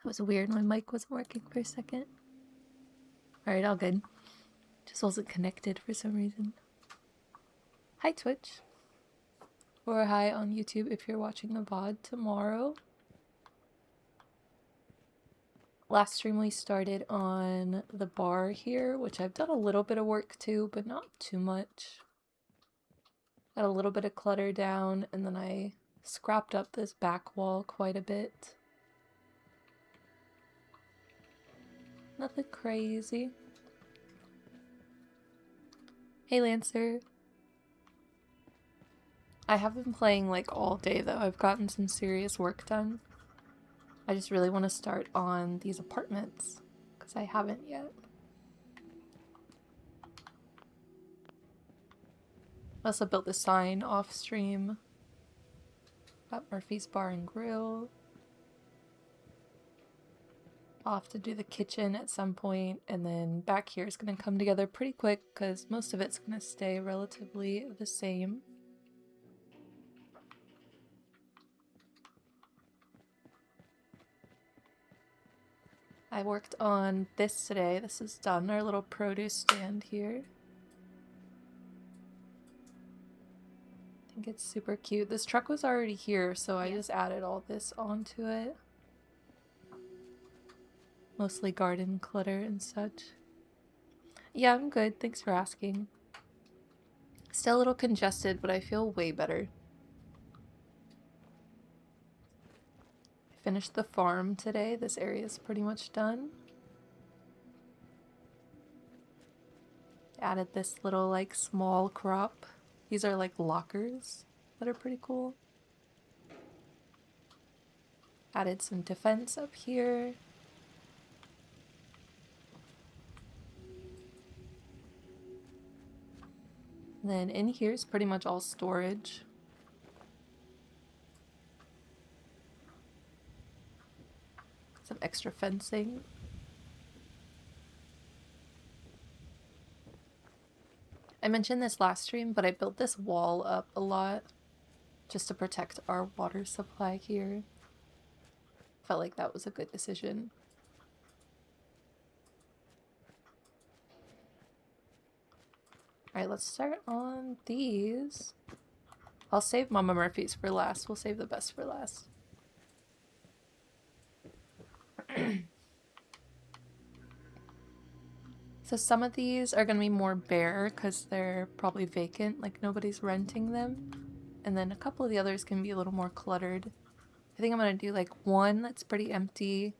was weird. My mic wasn't working for a second. Alright, all good. Just wasn't connected for some reason. Hi, Twitch. Or hi on YouTube if you're watching the VOD tomorrow. Last stream we started on the bar here, which I've done a little bit of work to, but not too much. Got a little bit of clutter down, and then I scrapped up this back wall quite a bit. Nothing crazy. Hey, Lancer. I have been playing like all day though. I've gotten some serious work done. I just really want to start on these apartments because I haven't yet. I also built the sign off stream. Got Murphy's Bar and Grill. I'll have to do the kitchen at some point, and then back here is going to come together pretty quick because most of it's going to stay relatively the same. I worked on this today. This is done, our little produce stand here. I think it's super cute. This truck was already here, so I just added all this onto it. Mostly garden clutter and such. Yeah, I'm good. Thanks for asking. Still a little congested, but I feel way better. I finished the farm today. This area is pretty much done. Added this little like small crop. These are like lockers that are pretty cool. Added some defense up here. Then in here is pretty much all storage. Some extra fencing. I mentioned this last stream, but I built this wall up a lot just to protect our water supply here. Felt like that was a good decision. Alright, let's start on these. I'll save Mama Murphy's for last. We'll save the best for last. So some of these are going to be more bare because they're probably vacant, like nobody's renting them. And then a couple of the others can be a little more cluttered. I think I'm going to do like one that's pretty empty,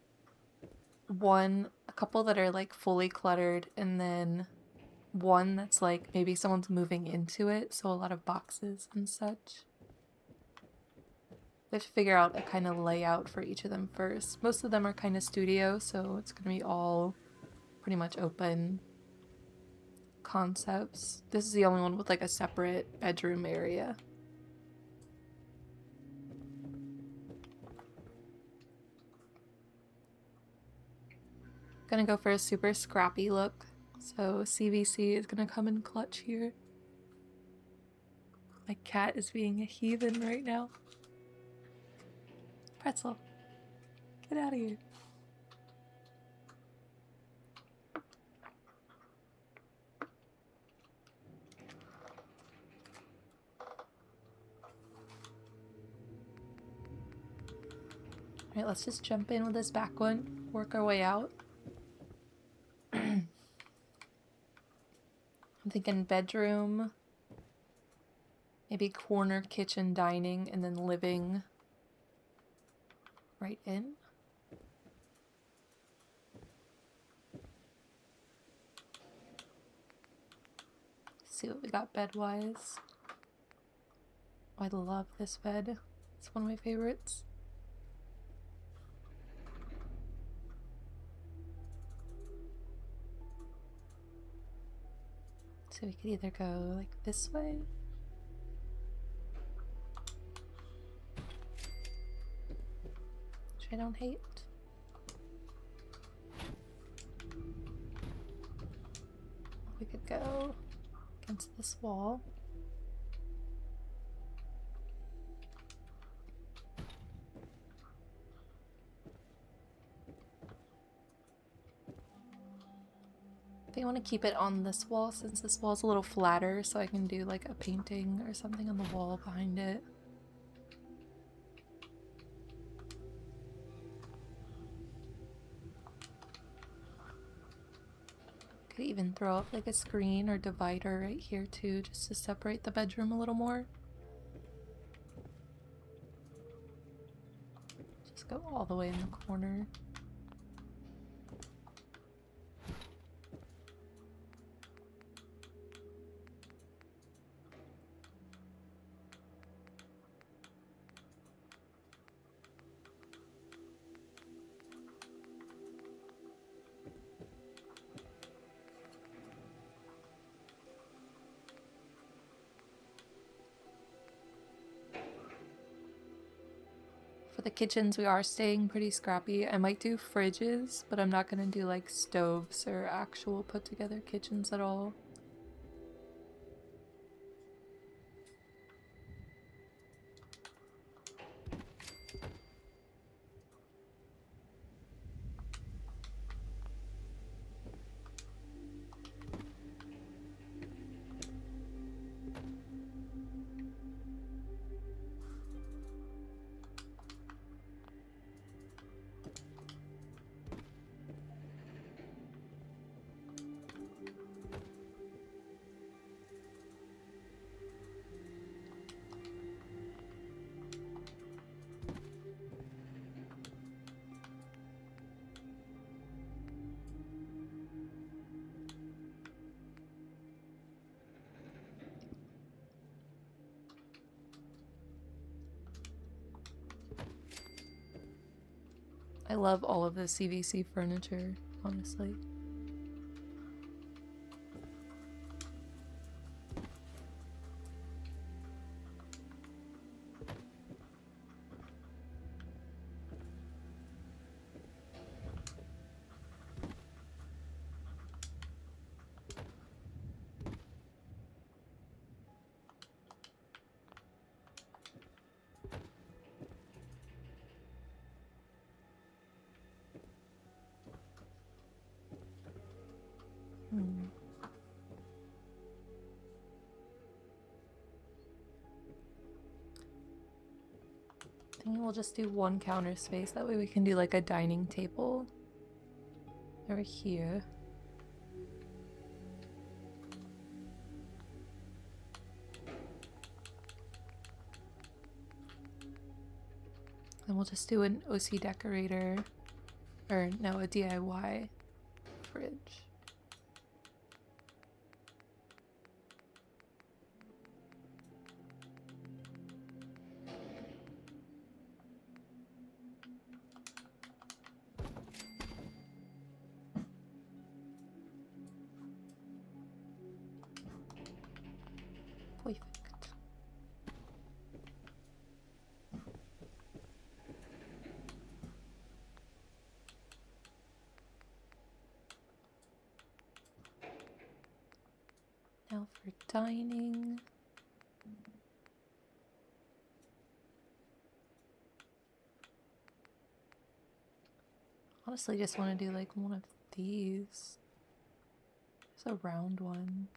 a couple that are like fully cluttered, and then one that's like maybe someone's moving into it, so a lot of boxes and such. I have to figure out a kind of layout for each of them first. Most of them are kind of studio, so it's going to be all pretty much open concepts. This is the only one with like a separate bedroom area. Gonna go for a super scrappy look, so CVC is gonna come in clutch here. My cat is being a heathen right now. Pretzel, get out of here. Alright, let's just jump in with this back one, work our way out. I'm thinking bedroom, maybe corner, kitchen, dining, and then living right in. See what we got bed-wise. Oh, I love this bed. It's one of my favorites. So we could either go like this way. Which I don't hate. We could go against this wall. think I want to keep it on this wall since this wall's a little flatter, so I can do like a painting or something on the wall behind it. Could even throw up like a screen or divider right here too, just to separate the bedroom a little more. Just go all the way in the corner. For the kitchens, we are staying pretty scrappy. I might do fridges, but I'm not going to do like stoves or actual put together kitchens at all. I love all of the CVC furniture, honestly. I think we'll just do one counter space, that way we can do like a dining table over here. And we'll just do an OCDecorator, or no, a DIY fridge. Perfect. Now for dining. Honestly, just want to do like one of these. It's a round one.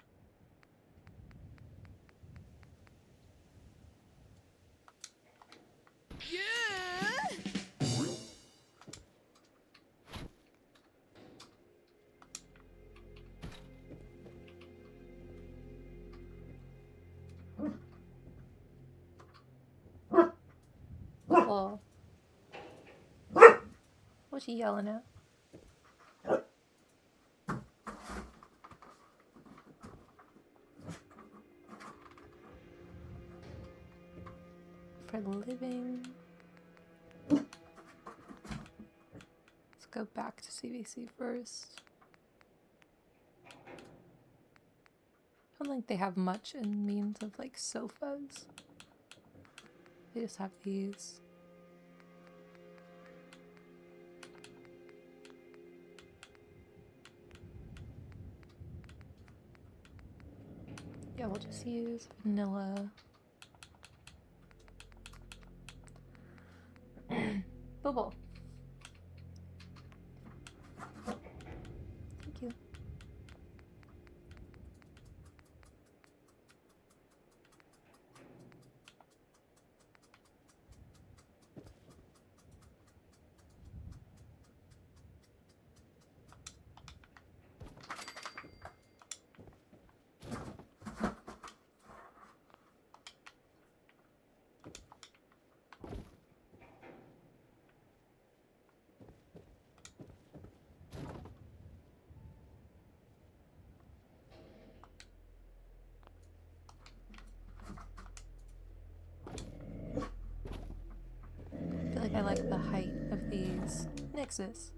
Whoa. What's she yelling at? For the living. Let's go back to CVC first. I don't think they have much in means of like sofas. They just have these. Yeah, we'll just use vanilla. Bubble. Thank you. like the height of these Nexus.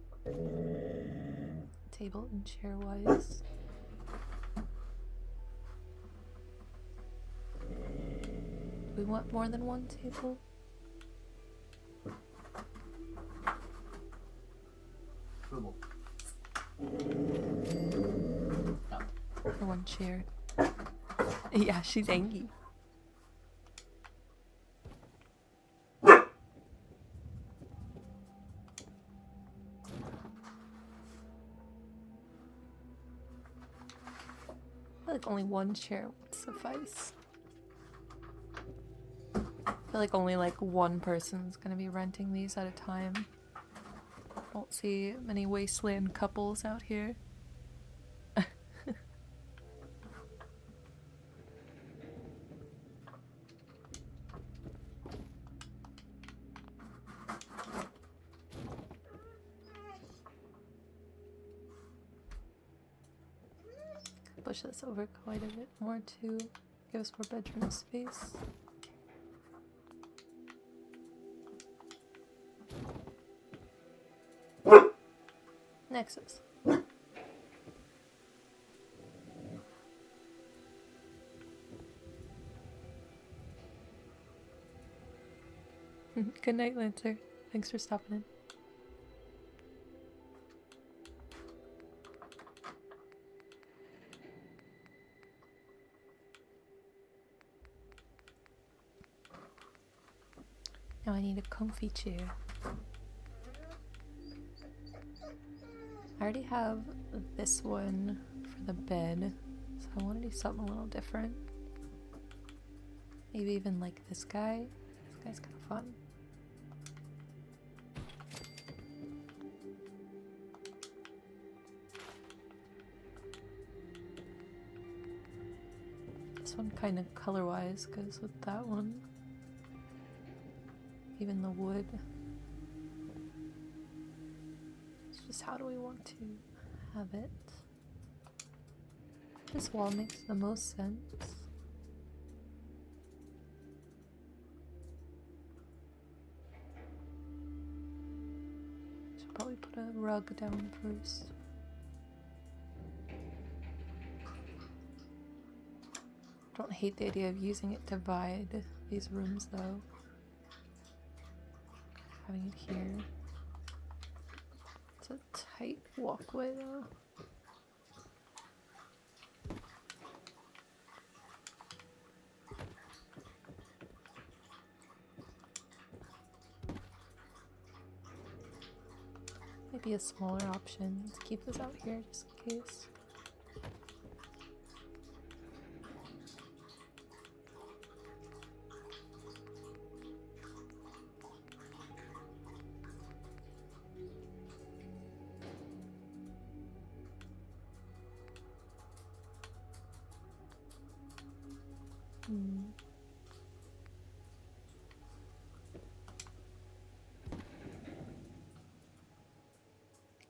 Table and chair wise. Do we want more than one table? Or one chair. Yeah, she's angry. I feel like only one chair would suffice. I feel like only like one person's gonna be renting these at a time. Don't see many wasteland couples out here. Push this over quite a bit more to give us more bedroom space. Nexus. Good night, Lancer. Thanks for stopping in. Now I need a comfy chair. I already have this one for the bed, so I want to do something a little different. Maybe even like this guy. This guy's kind of fun. This one kind of color-wise goes with that one. Even the wood. It's just how do we want to have it? This wall makes the most sense. Should probably put a rug down first. Don't hate the idea of using it to divide these rooms though. Having it here. It's a tight walkway though. Maybe a smaller option. Let's keep this out here just in case.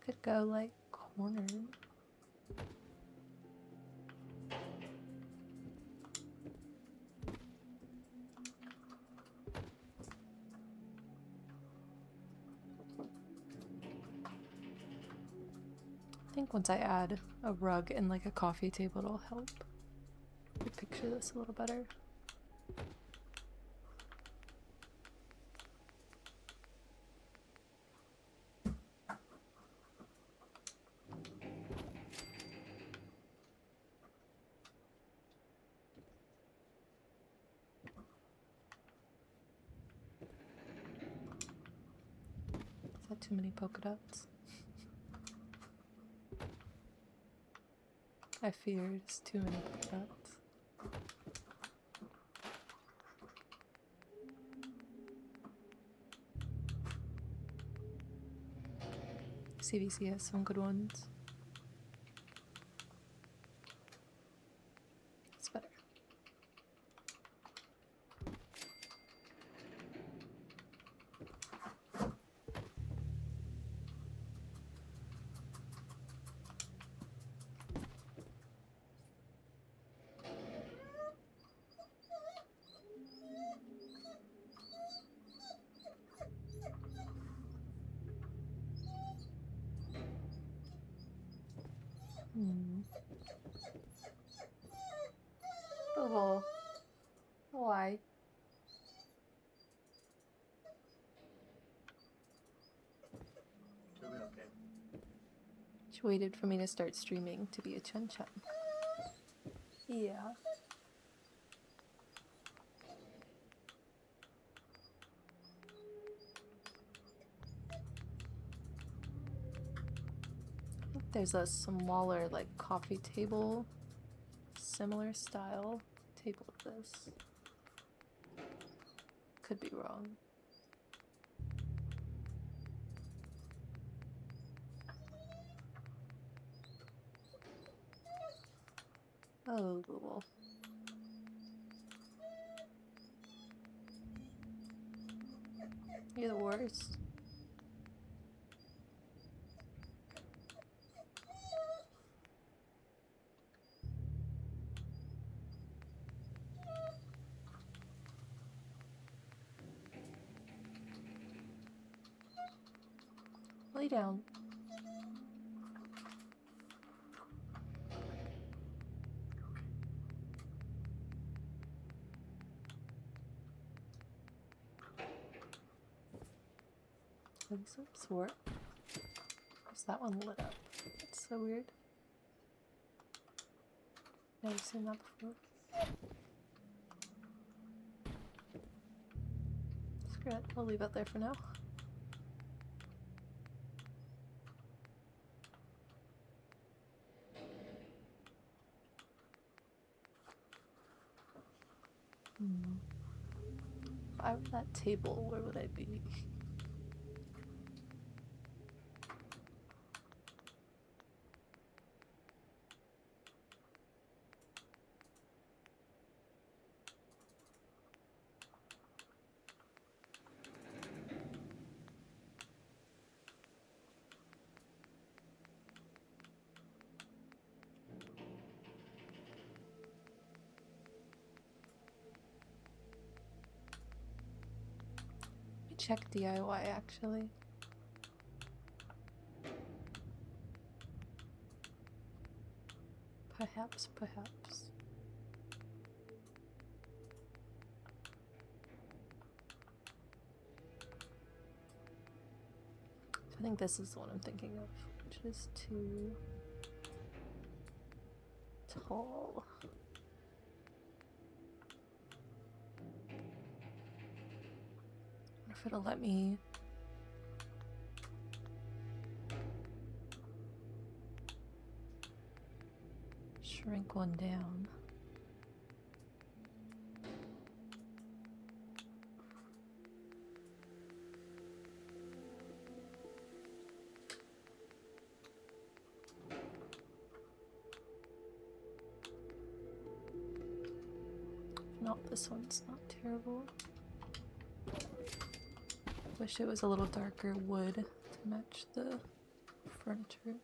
Could go like cornered. I think once I add a rug and like a coffee table, it'll help me picture this a little better. Is that too many polka dots? I feared it's too many polka dots. CVC has some good ones. It's better. Oh, why? She'll be okay. She waited for me to start streaming to be a chun-chun. Yeah. I think there's a smaller, like, coffee table, similar style table to this. Could be wrong. Oh, Google. You're the worst. Lay down. Some sort. Is that one lit up? That's so weird. Never seen that before. Screw it. I'll leave it there for now. If I were that table, where would I be? Check DIY actually. Perhaps. I think this is the one I'm thinking of, which is too tall. I wonder if it'll let me shrink one down. No, this one's not terrible. Wish it was a little darker wood to match the furniture.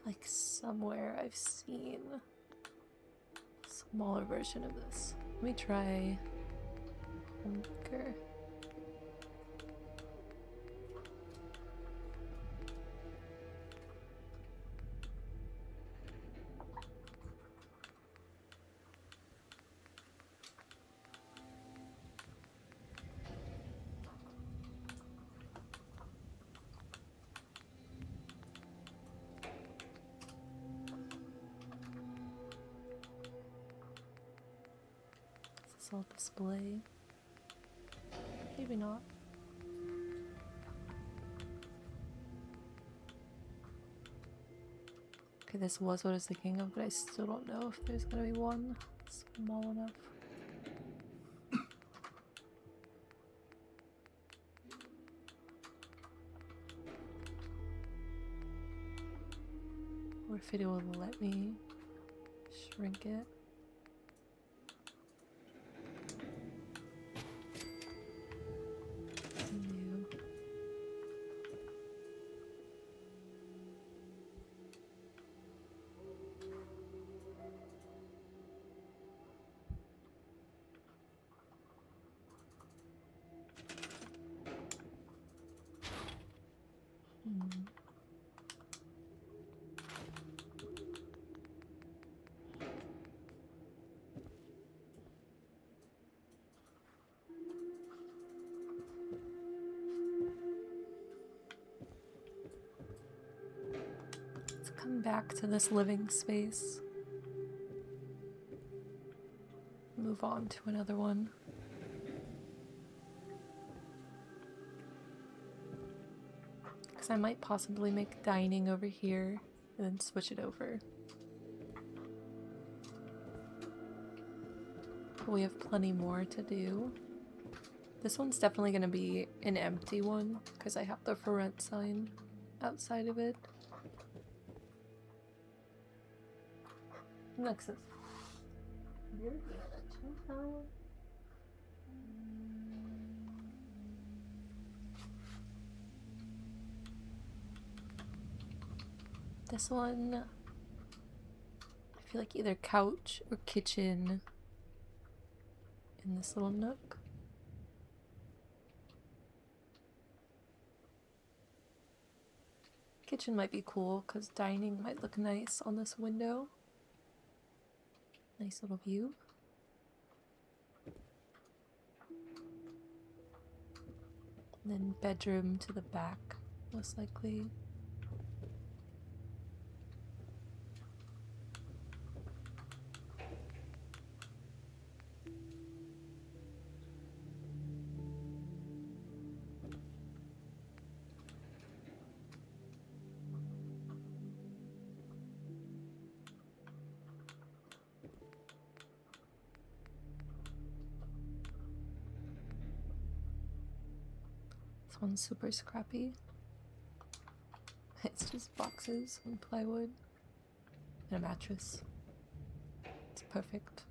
Like somewhere I've seen a smaller version of this. Let me try Anchor. Is this all display? Maybe not. Okay, this was what I was thinking of, but I still don't know if there's gonna be one small enough. Or if it will let me shrink it. come back to this living space. Move on to another one. Because I might possibly make dining over here and then switch it over. But we have plenty more to do. This one's definitely going to be an empty one because I have the for rent sign outside of it. Next is this one, I feel like either couch or kitchen in this little nook. Kitchen might be cool because dining might look nice on this window. Nice little view. And then bedroom to the back, most likely. This one's super scrappy. It's just boxes and plywood and a mattress. It's perfect.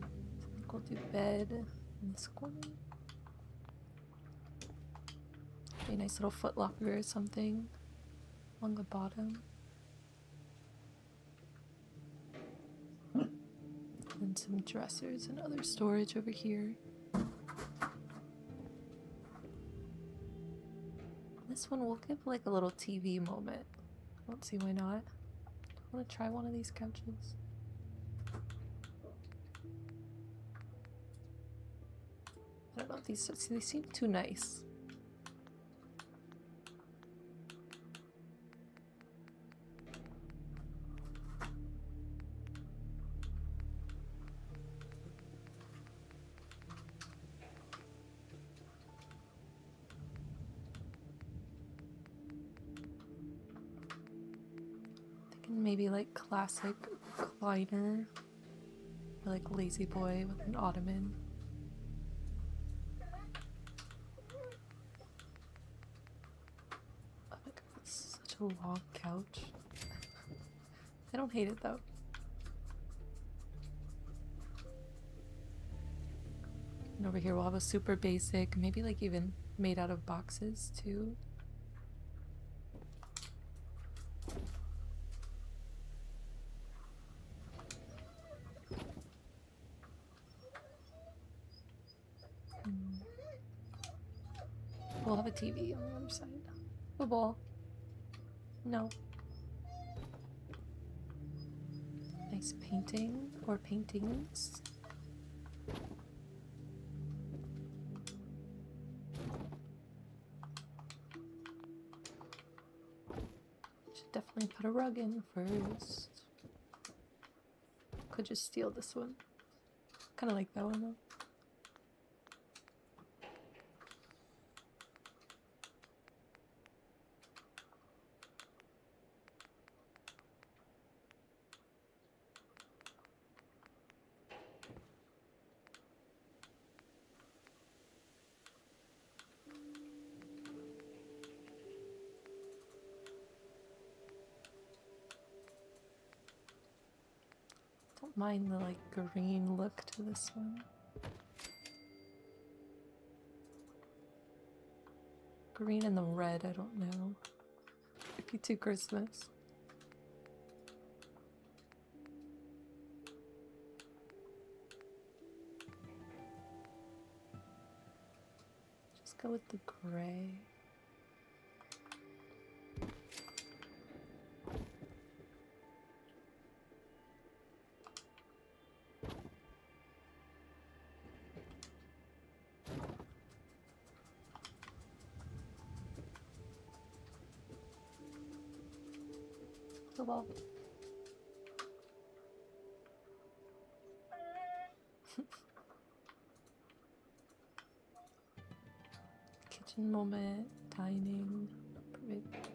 I think we'll do bed in this corner. Be a nice little foot locker or something along the bottom. And some dressers and other storage over here. This one will give like a little TV moment. I don't see why not. I want to try one of these couches. I don't know, they seem too nice. Maybe like classic recliner or like lazy boy with an ottoman. Oh my god, it's such a long couch. I don't hate it though. And over here we'll have a super basic, maybe like even made out of boxes too. We'll have a TV on the other side. A ball. No. Nice painting or paintings. Should definitely put a rug in first. Could just steal this one. Kind of like that one though. Don't mind the like green look to this one. Green and the red, I don't know. Could be too Christmas. Just go with the gray. Oh well. Kitchen moment, dining, perfect.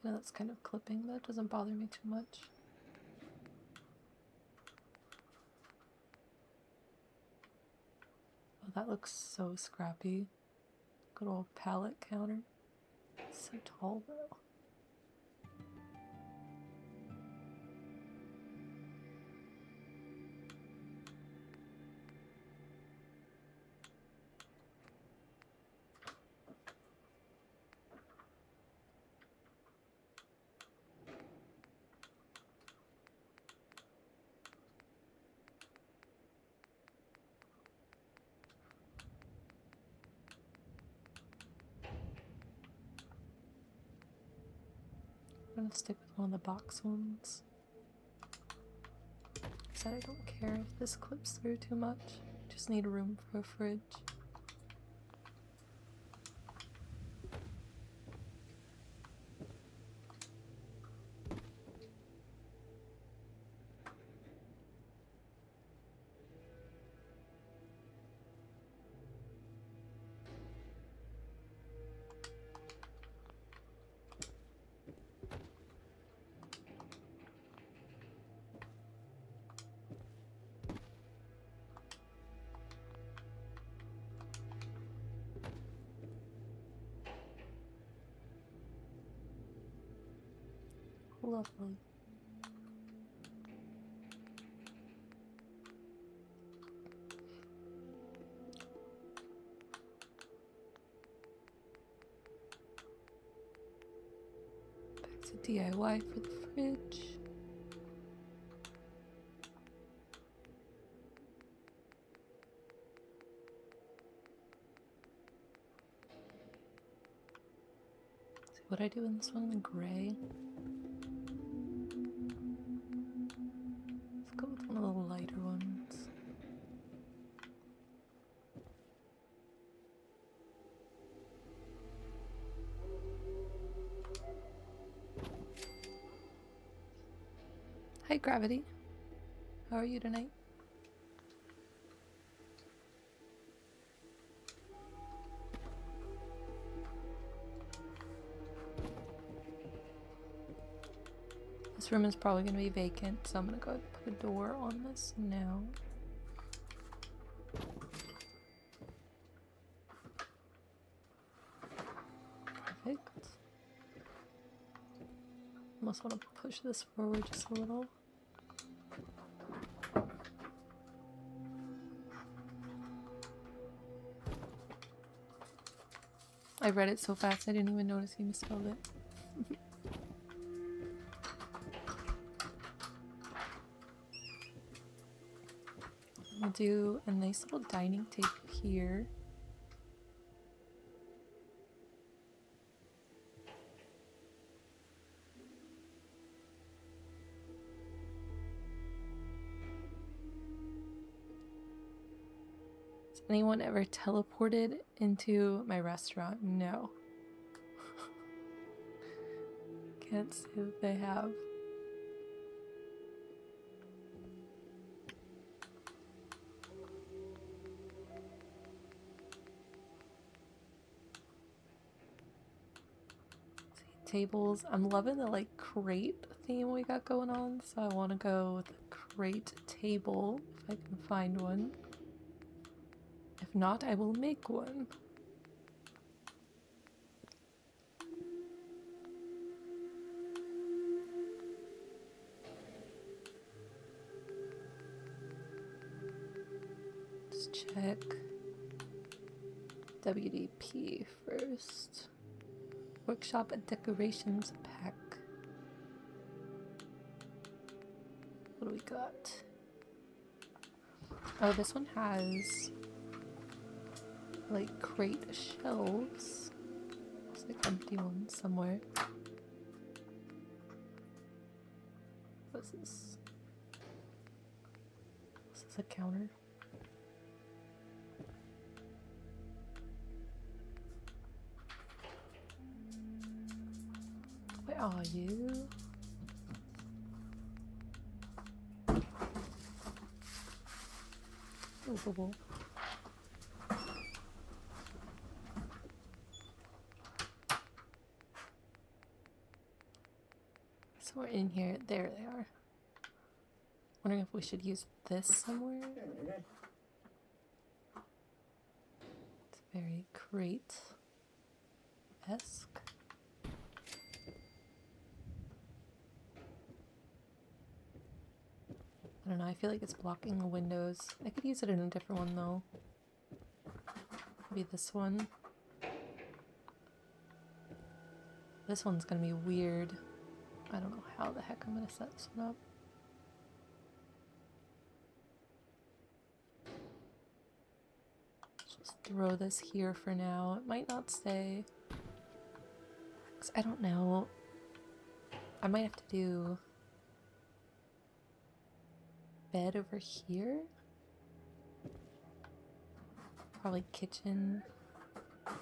Yeah, that's kind of clipping. That doesn't bother me too much. Oh, that looks so scrappy. Good old palette counter. It's so tall though. I'm gonna stick with one of the box ones. So I don't care if this clips through too much. Just need room for a fridge. Lovely. Back to DIY for the fridge. See what I do in this one in gray. Let's go with one of the lighter ones. Hi, Gravity. How are you tonight? This room is probably going to be vacant, so I'm going to go ahead and put a door on this now. Perfect. Almost want to push this forward just a little. I read it so fast I didn't even notice you misspelled it. We'll do a nice little dining table here. Has anyone ever teleported into my restaurant? No. Can't say that they have. Tables. I'm loving the like crate theme we got going on, so I want to go with a crate table if I can find one. If not, I will make one. Let's check WDP first. Workshop decorations pack. What do we got? Oh, this one has like crate shelves. Let's like empty ones somewhere. What's this? Is this a counter? Where are you? Ooh, bubble. Somewhere in here. There they are. Wondering if we should use this somewhere. It's very crate-esque. I don't know, I feel like it's blocking the windows. I could use it in a different one though. Maybe this one. This one's gonna be weird. I don't know how the heck I'm gonna set this one up. Just throw this here for now. It might not stay. 'Cause I don't know. I might have to do bed over here. Probably kitchen over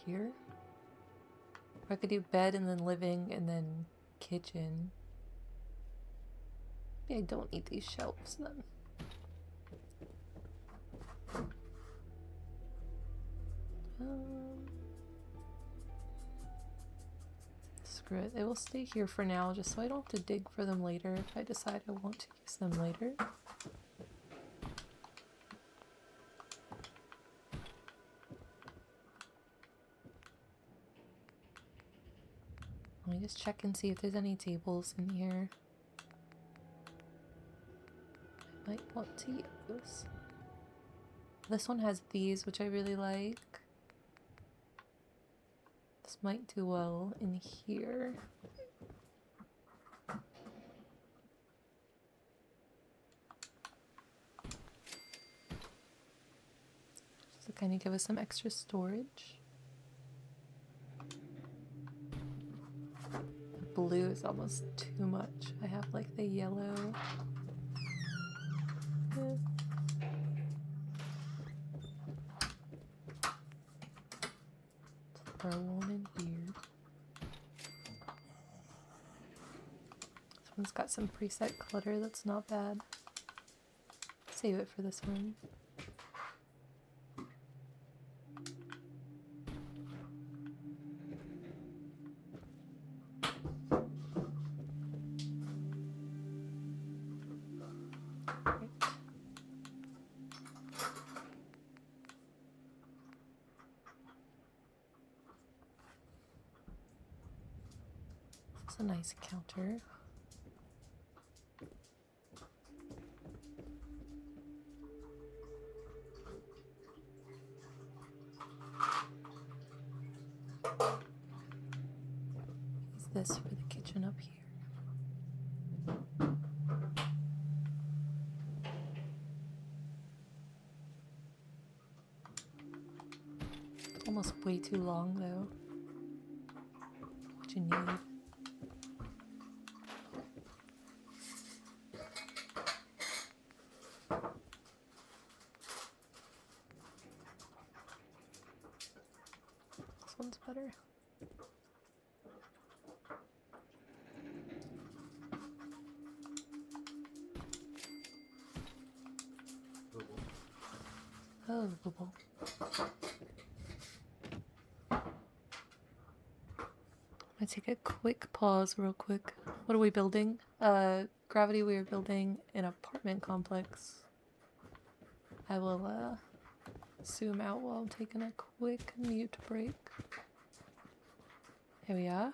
here. Or I could do bed and then living and then kitchen. Maybe I don't need these shelves then. Screw it. They will stay here for now just so I don't have to dig for them later if I decide I want to use them later. Let me just check and see if there's any tables in here I might want to use. This one has these, which I really like. This might do well in here. Just to kind of give us some extra storage. The blue is almost too much. I have like the yellow. Yeah. Throw one in here. This one's got some preset clutter that's not bad. Save it for this one. A nice counter. Use this for the kitchen up here. It's almost way too long though. What you need. This one's better. Oh, bubble. I take a quick pause real quick. What are we building? Gravity, we are building an apartment complex. I will zoom out while I'm taking a quick mute break. Here we are.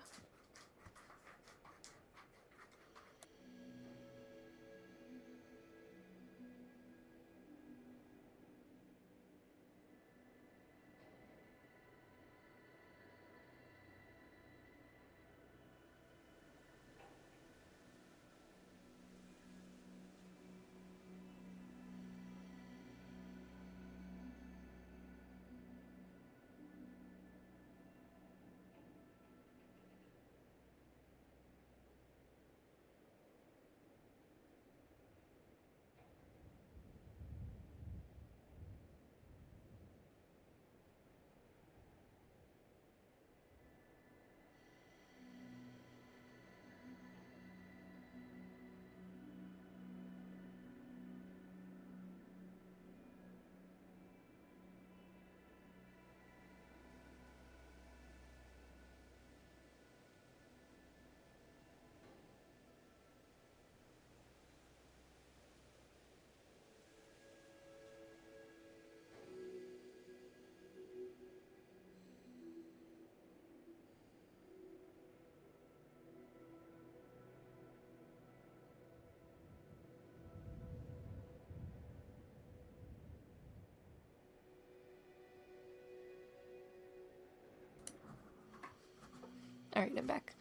Alright, I'm back.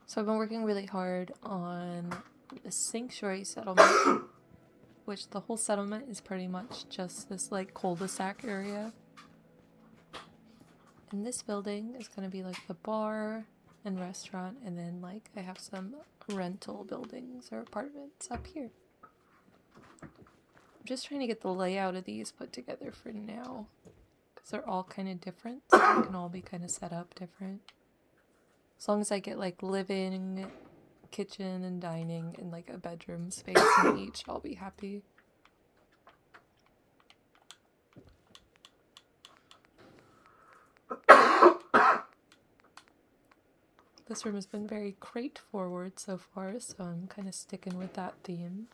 So I've been working really hard on the sanctuary settlement, which the whole settlement is pretty much just this like cul-de-sac area. And this building is going to be like the bar and restaurant, and then like I have some rental buildings or apartments up here. I'm just trying to get the layout of these put together for now, because they're all kind of different, so they can all be kind of set up different. As long as I get like living, kitchen, and dining, and like a bedroom space in each, I'll be happy. This room has been very crate forward so far, so I'm kind of sticking with that theme.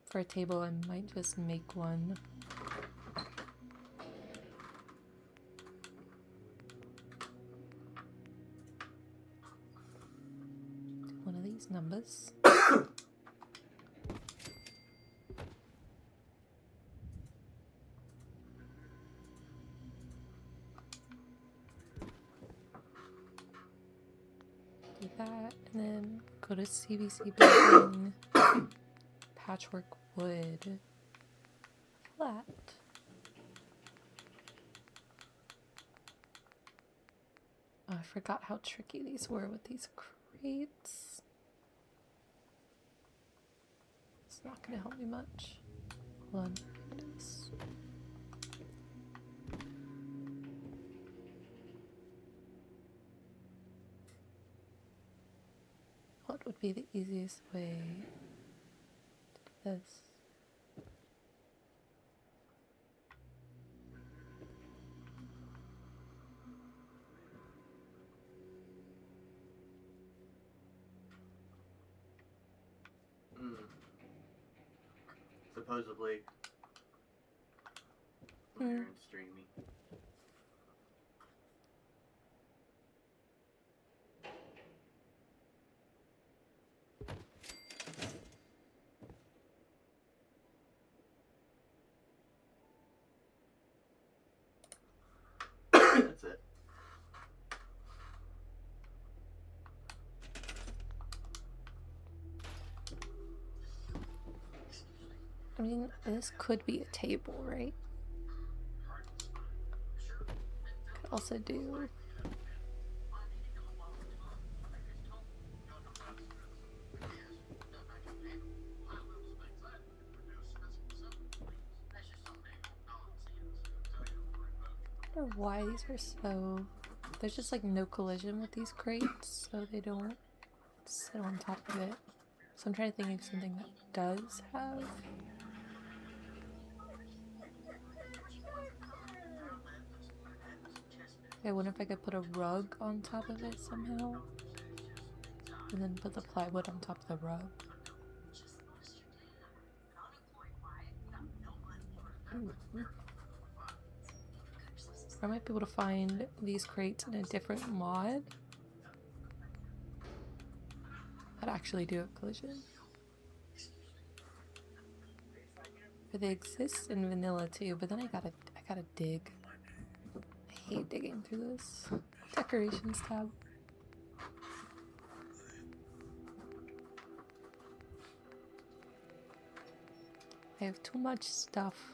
For a table, I might just make one. One of these numbers. Do that, and then go to CVC building. Patchwork wood. Flat. Oh, I forgot how tricky these were with these crates. It's not gonna help me much. Hold on. What would be the easiest way to do this? Supposedly, and streaming. That's it. I mean, this could be a table, right? Could also do... I don't know why these are so... There's just like no collision with these crates, so they don't sit on top of it. So I'm trying to think of something that does have... Okay, I wonder if I could put a rug on top of it somehow. And then put the plywood on top of the rug. I might be able to find these crates in a different mod. I'd actually do a collision. But they exist in vanilla too, but then I gotta dig. I hate digging through this decorations tab. I have too much stuff.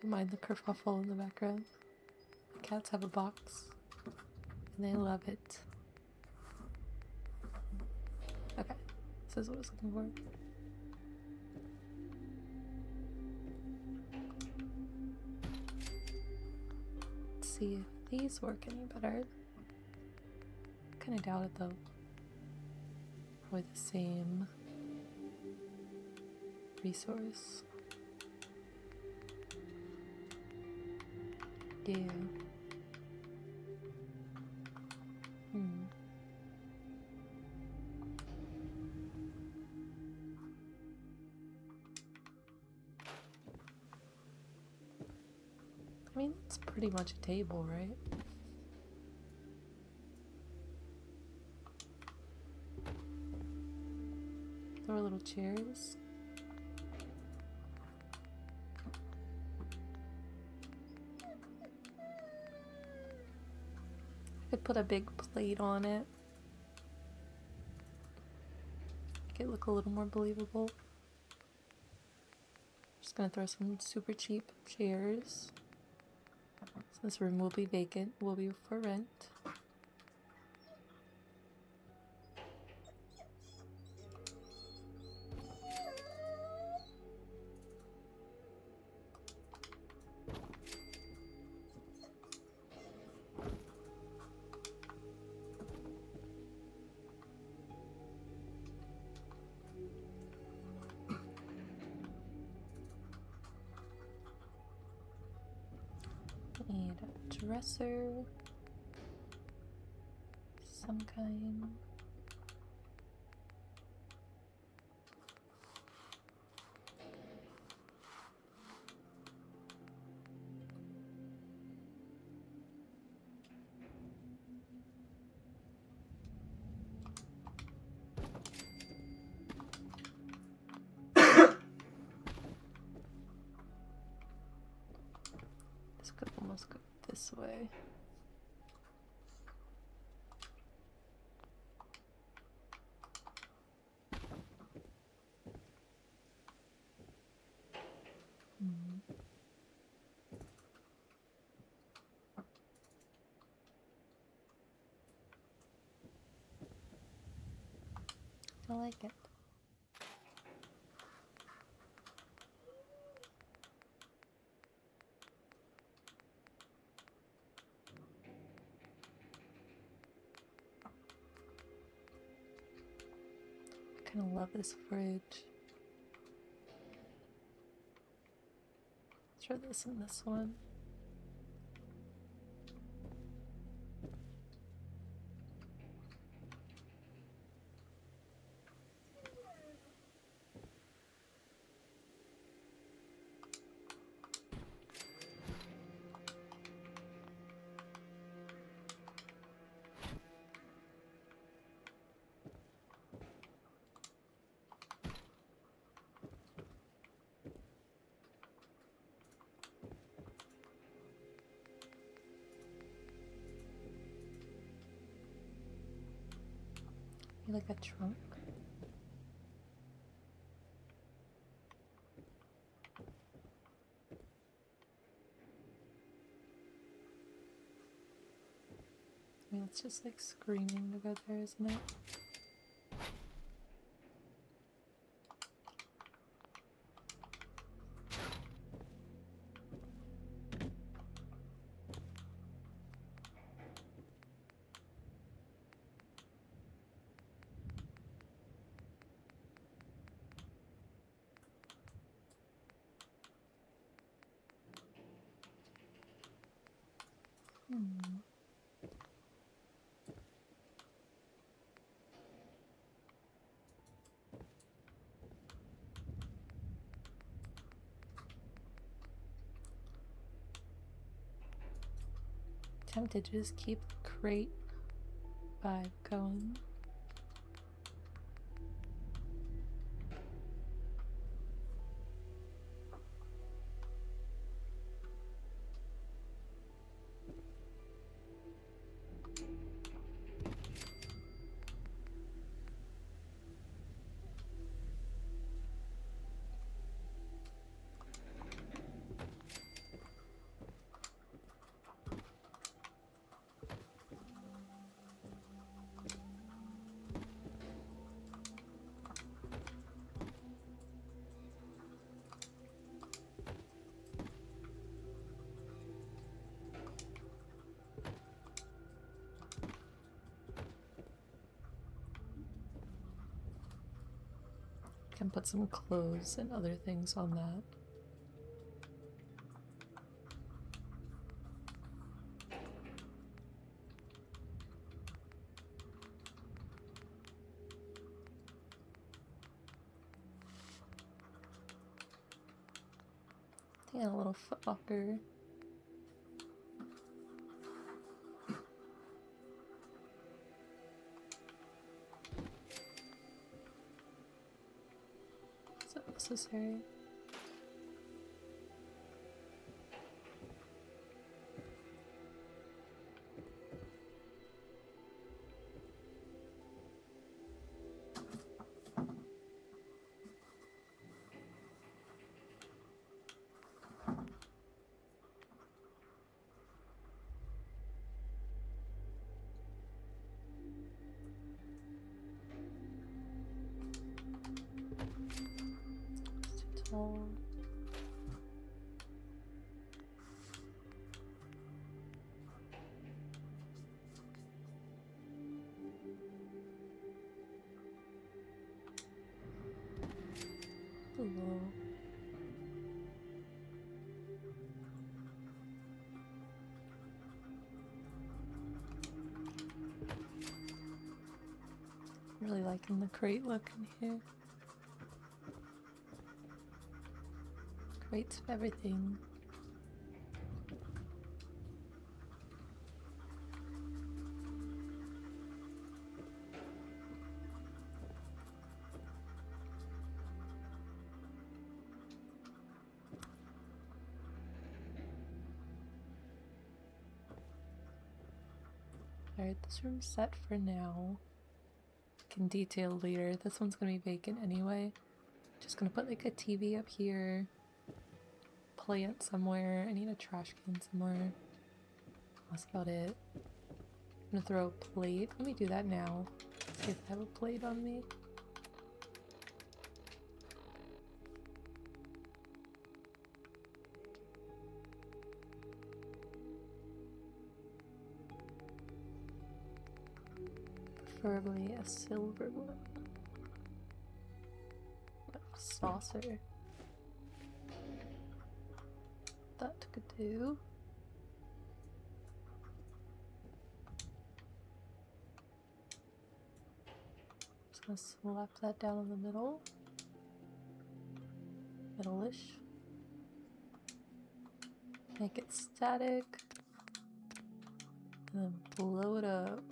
Don't mind the kerfuffle in the background. The cats have a box, and they love it. Okay, this is what I was looking for. Let's see if these work any better. Kind of doubt it though. Probably the same resource. Yeah. mean, it's pretty much a table, right? Throw little chairs. I could put a big plate on it. Make it look a little more believable. Just gonna throw some super cheap chairs. So this room will be vacant, will be for rent. Need a dresser, some kind. This could almost go this way. I like it. I kind of love this fridge. Let's try this and this one. You like a trunk? I mean, it's just like screaming to go there, isn't it? Tempted to just keep the crate vibe going. Can put some clothes and other things on that. Yeah, a little foot locker. necessary. It's too tall. Too low. Really liking the crate look in here. Crates of everything. Alright, this room's set for now. Can detail later. This one's gonna be vacant anyway. Just gonna put like a TV up here. Plant somewhere. I need a trash can somewhere. That's about it. I'm gonna throw a plate. Let me do that now. See if I have a plate on me. Preferably a silver one. A saucer. That could do. Just gonna slap that down in the middle. Middle-ish. Make it static. And then blow it up.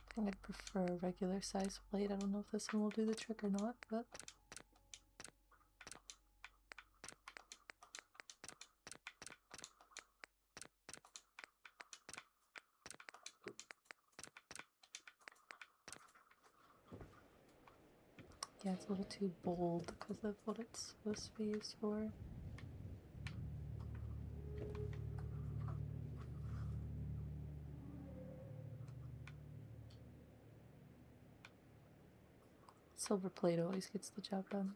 I think I'd prefer a regular size plate. I don't know if this one will do the trick or not, but yeah, it's a little too bold because of what it's supposed to be used for. Silver plate always gets the job done.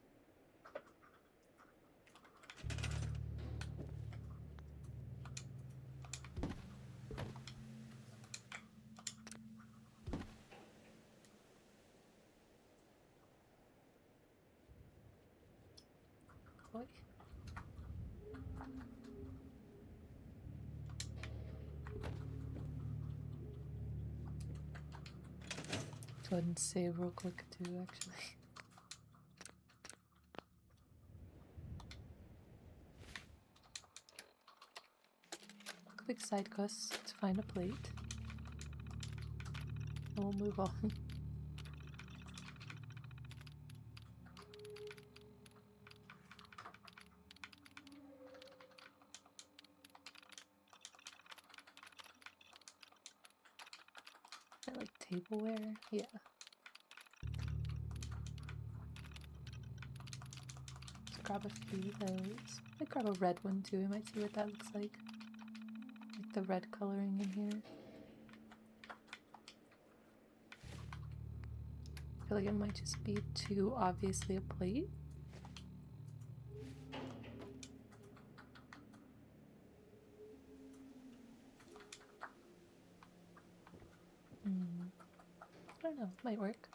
Boy. Go ahead and save real quick too, actually. Quick side quest to find a plate. And we'll move on. I like tableware, yeah. Let's grab a few of those. I grab a red one too, I might see what that looks like. Like the red coloring in here. I feel like it might just be too obviously a plate. I don't know, might work.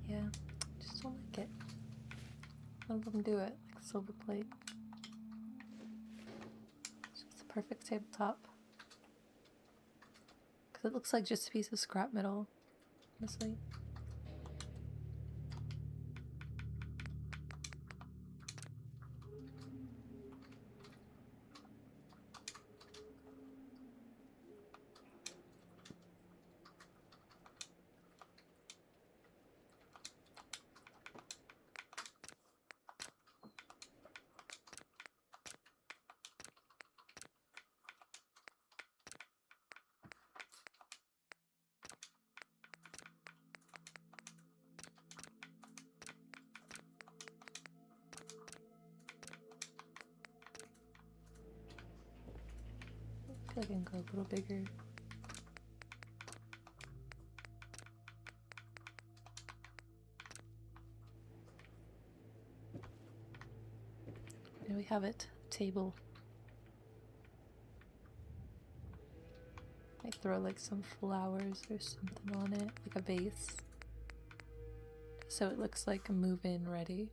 Yeah, just don't like it. None of them do it, like silver plate. It's just the perfect tabletop. Because it looks like just a piece of scrap metal, honestly. I feel like I can go a little bigger. There we have it. Table. I throw like some flowers or something on it, like a vase. So it looks like a move-in ready.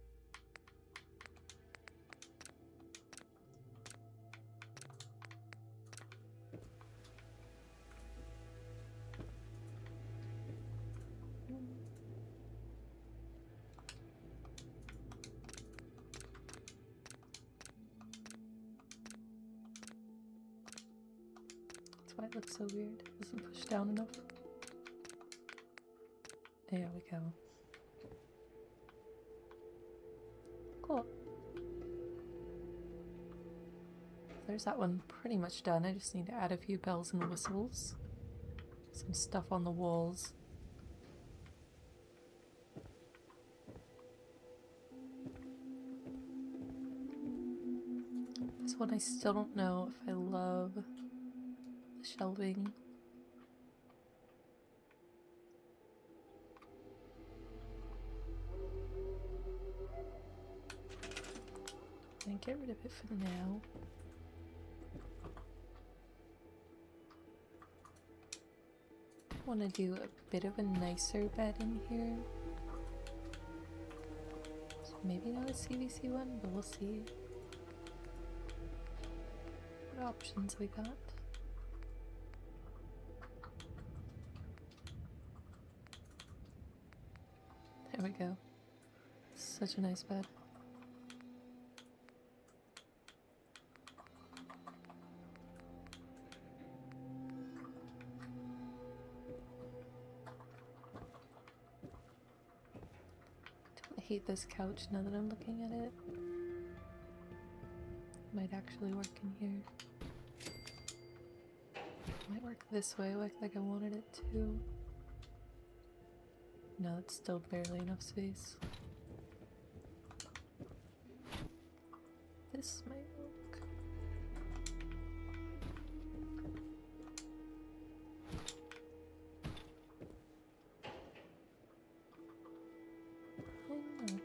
That's why it looks so weird. It doesn't push down enough. There we go. Cool. There's that one pretty much done. I just need to add a few bells and whistles. Some stuff on the walls. This one I still don't know if I love the shelving. I'm gonna get rid of it for now. I want to do a bit of a nicer bed in here. So maybe not a CVC one, but we'll see. What options we got? There we go. Such a nice bed. I hate this couch now that I'm looking at it. Might actually work in here. Might work this way like I wanted it to. No, it's still barely enough space. This might work. I know.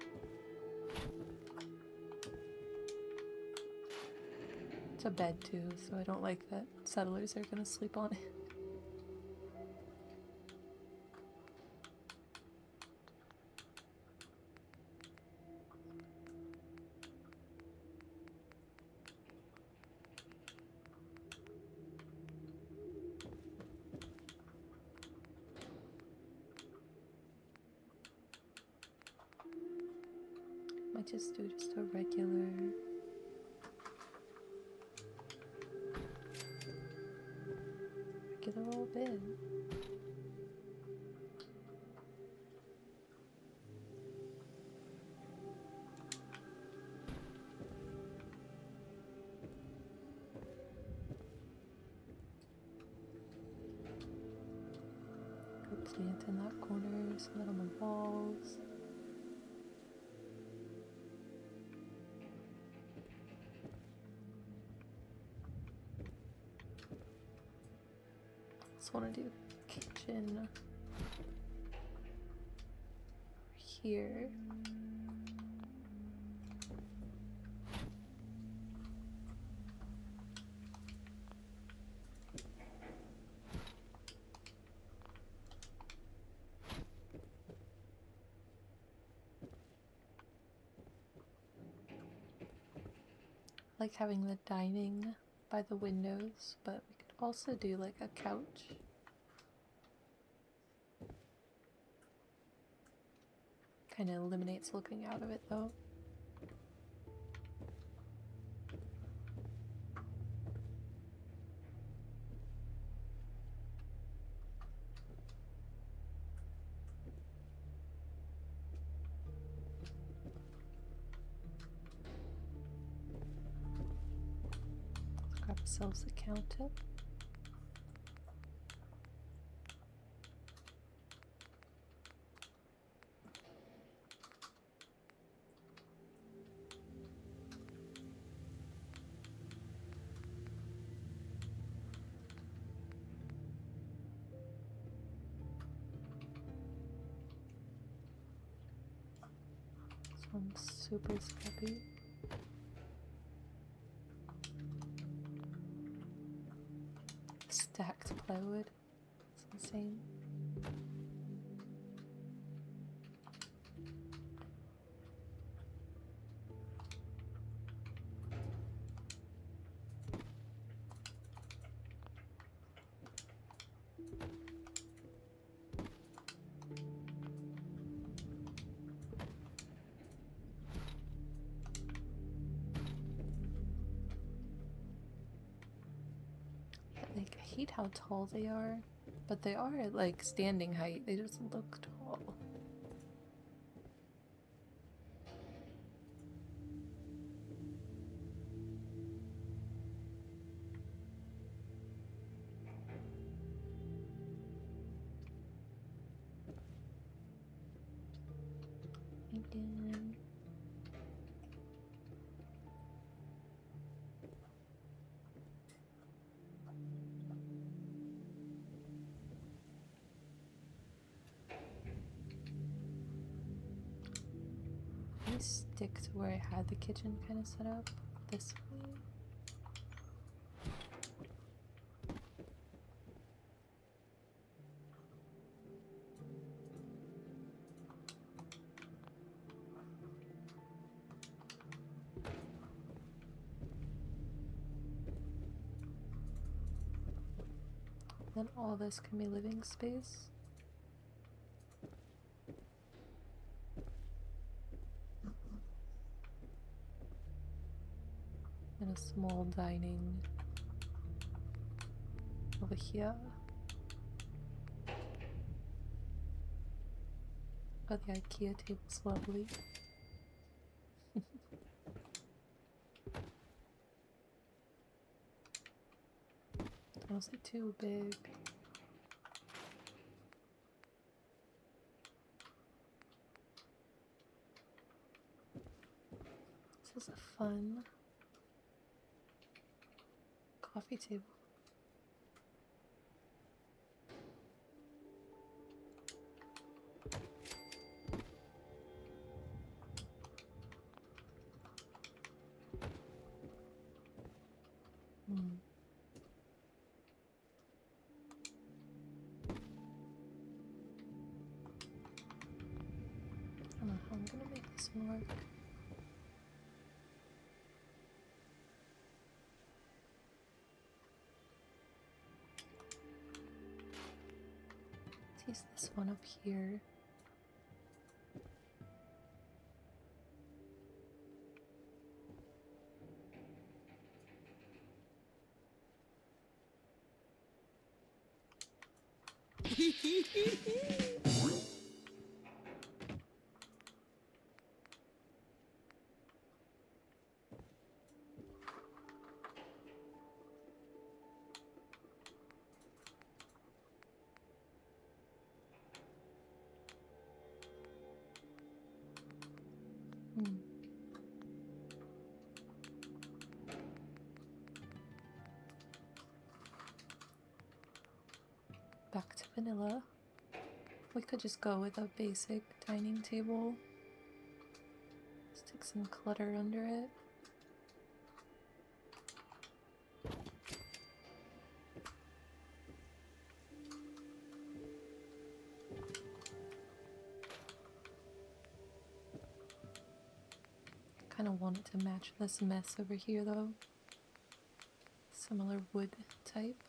It's a bed too, so I don't like that settlers are gonna sleep on it. Might just do a regular old bed. Put a plant in that corner, some that on the walls. Just want to do kitchen here. like having the dining by the windows, but we could also do like a couch. Kind of eliminates looking out of it though. Let's grab ourselves a counter. This one's super scrappy. Stacked plywood. It's insane. Like, I hate how tall they are, but they are at like standing height. They just look tall. Again. Let me stick to where I had the kitchen kind of set up this way. Then all this can be living space. And a small dining over here. Oh, the IKEA table's lovely. Honestly, too big. This is a fun coffee table. I don't know how I'm gonna make this one work. Let's use this one up here. Back to vanilla. We could just go with a basic dining table. Stick some clutter under it. Kind of want it to match this mess over here though. Similar wood type.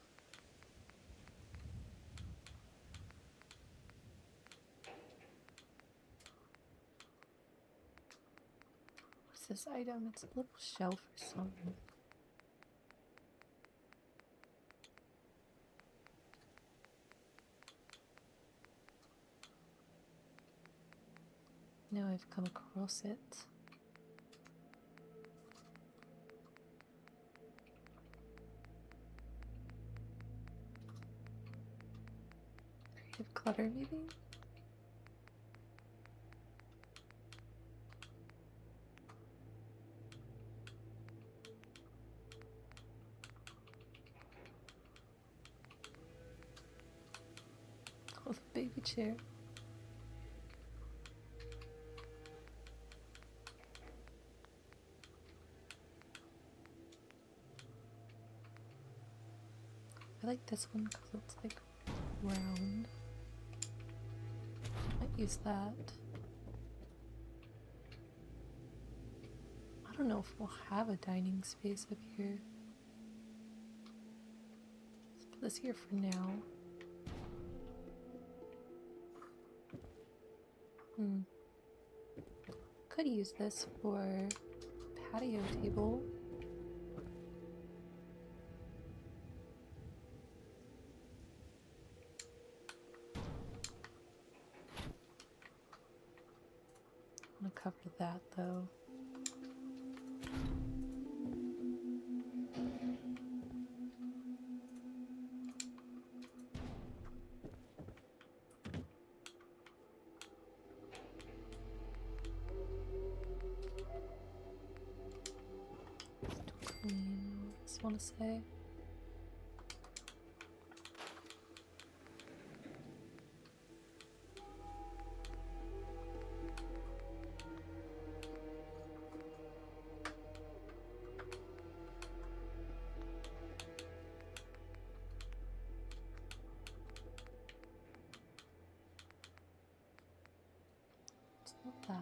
What's this item? It's a little shelf or something. Now I've come across it. Creative clutter, maybe? Oh, the baby chair. I like this one because it's like round. Might use that. I don't know if we'll have a dining space up here. Let's put this here for now. Could use this for patio table. I'm gonna cover that though. Clean, I just want to say. It's not that.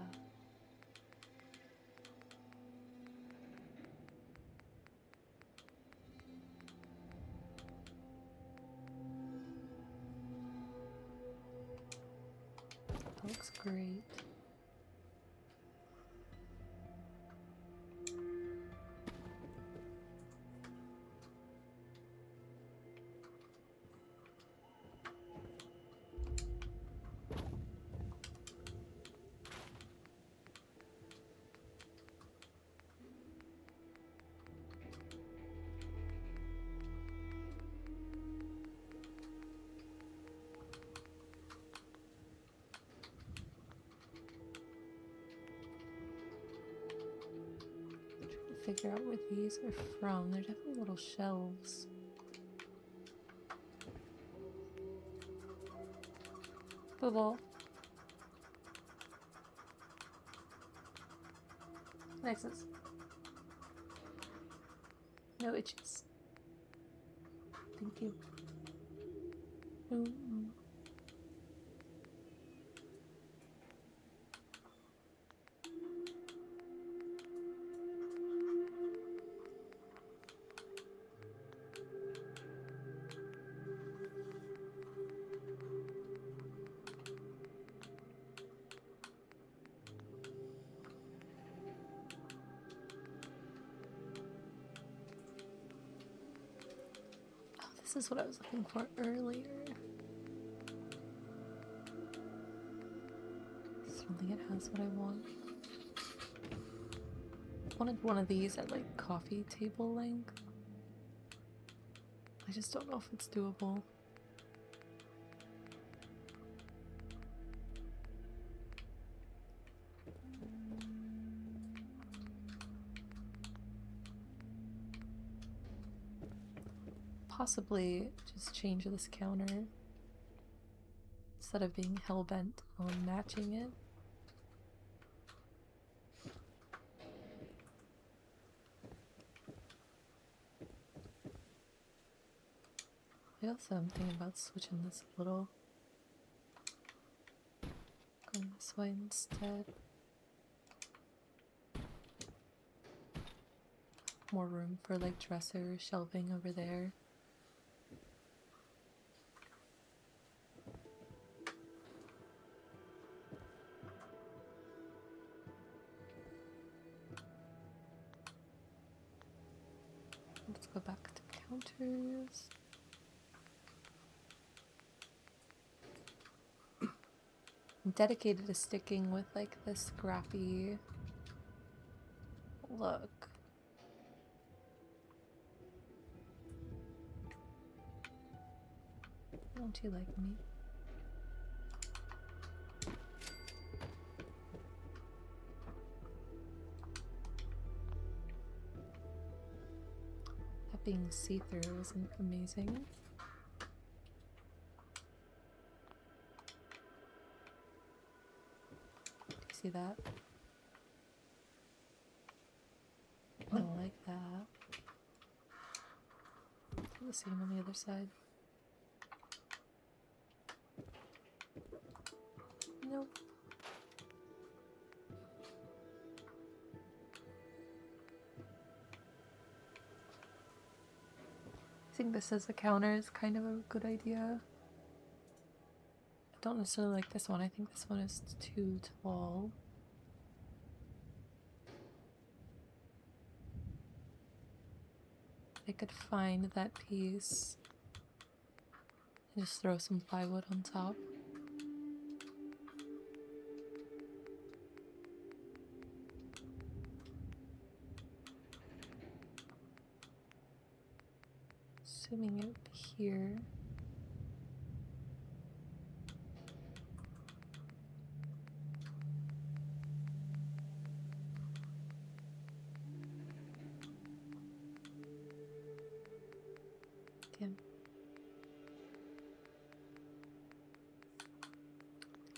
That looks great. Figure out where these are from. They're definitely little shelves. Bubble. Nexus. No itches. Thank you. Ooh. This is what I was looking for earlier. I don't think it has what I want. I wanted one of these at like coffee table length. I just don't know if it's doable. Possibly just change this counter instead of being hell-bent on matching it. I also am thinking about switching this a little. Going this way instead. more room for like dresser shelving over there. Let's go back to counters. I'm dedicated to sticking with like this scrappy look. Don't you like me? That being see-through isn't amazing. Do you see that? I don't like that. Do the same on the other side. Nope. I think this as a counter is kind of a good idea. I don't necessarily like this one. I think this one is too tall. I could find that piece and just throw some plywood on top. Assuming it would be here. Again.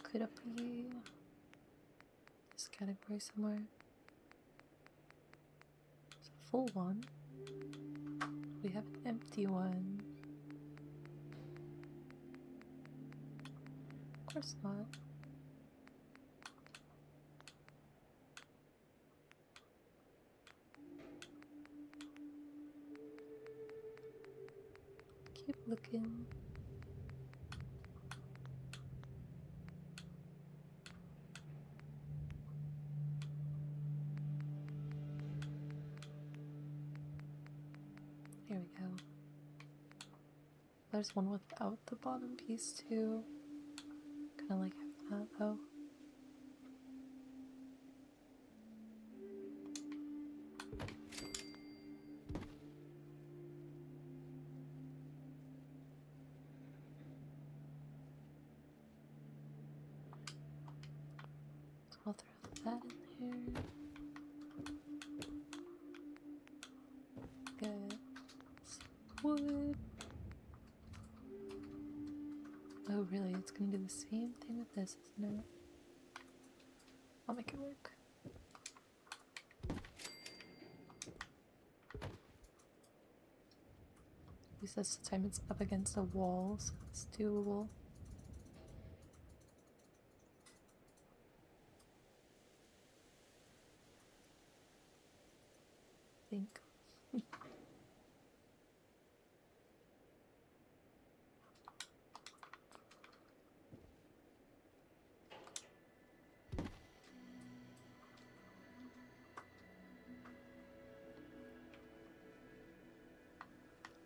Could it be this category somewhere? It's a full one. We have an empty one. Of course not. Keep looking. There we go. There's one without the bottom piece too. Kind of like that though. So I'll throw that in there. Get some wood. Oh really, it's gonna do the same thing with this, isn't it? I'll make it work. At least this time it's up against a wall, so it's doable. I think.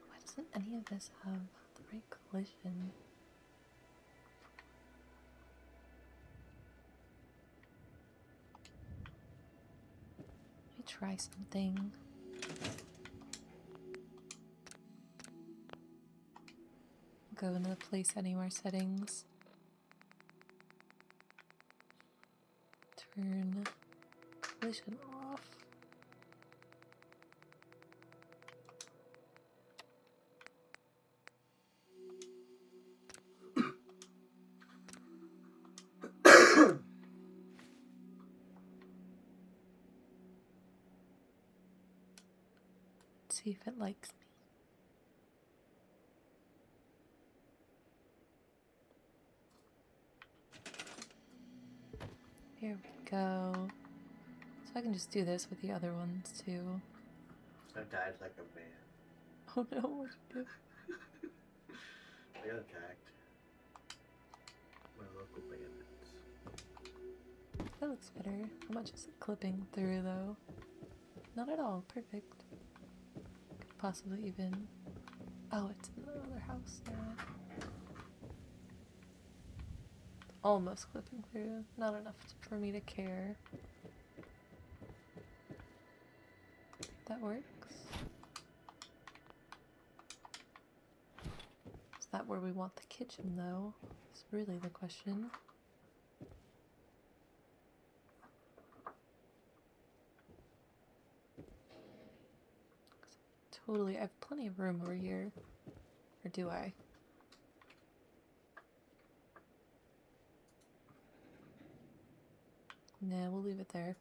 Why doesn't any of this have the right collision? Let me try something. Go into the place anywhere settings. Turn collision off. See if it likes me. Here we go. So I can just do this with the other ones too. I died like a man. Oh no, what'd you do? I got attacked by local bandits. That looks better. How much is it clipping through though? Not at all. Perfect. Could possibly even... Oh, it's in the other house now. Almost clipping through. Not enough for me to care. That works. Is that where we want the kitchen though? Is really the question. Totally, I have plenty of room over here. Or do I? Nah, we'll leave it there.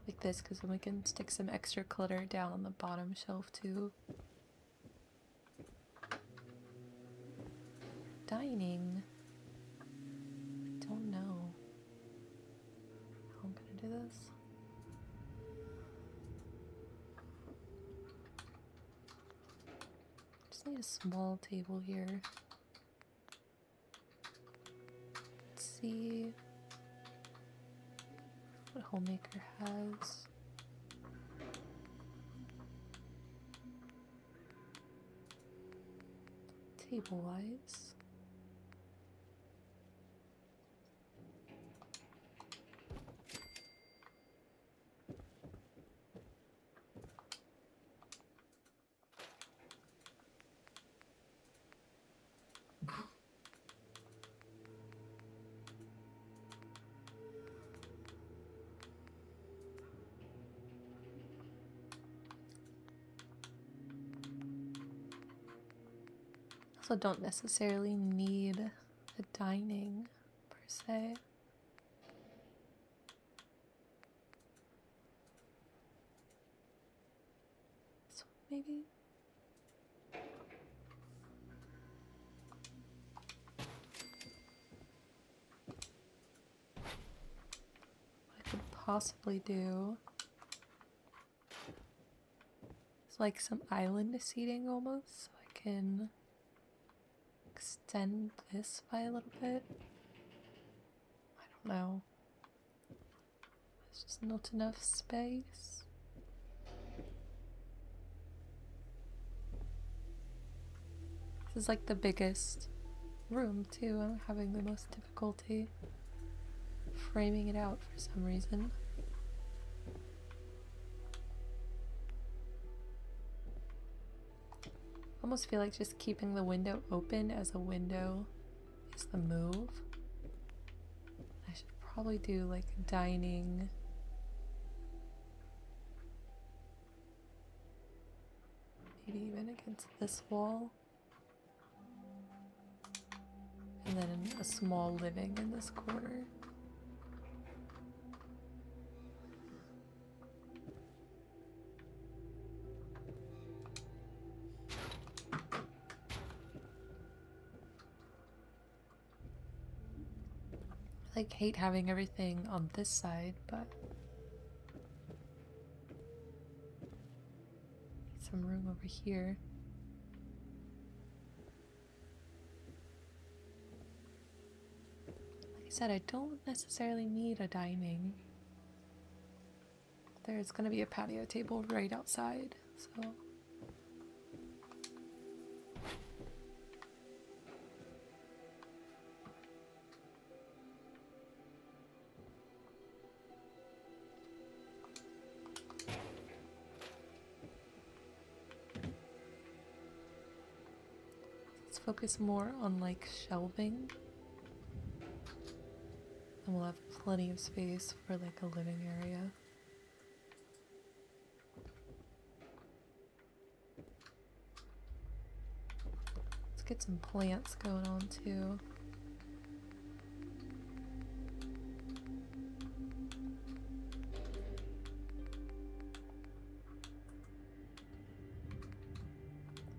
Like this, because then we can stick some extra clutter down on the bottom shelf too. Dining. I don't know how I'm gonna do this. Just need a small table here. Let's see what Homemaker has. Table-wise. Also don't necessarily need a dining per se. So maybe. What I could possibly do is like some island seating almost, so I can extend this by a little bit. I don't know. There's just not enough space. This is like the biggest room too. I'm having the most difficulty framing it out for some reason. I almost feel like just keeping the window open as a window is the move. I should probably do like dining. Maybe even against this wall. And then a small living in this corner. I like hate having everything on this side, but need some room over here. Like I said, I don't necessarily need a dining. There's gonna be a patio table right outside, so let's focus more on like shelving. And we'll have plenty of space for like a living area. Let's get some plants going on too.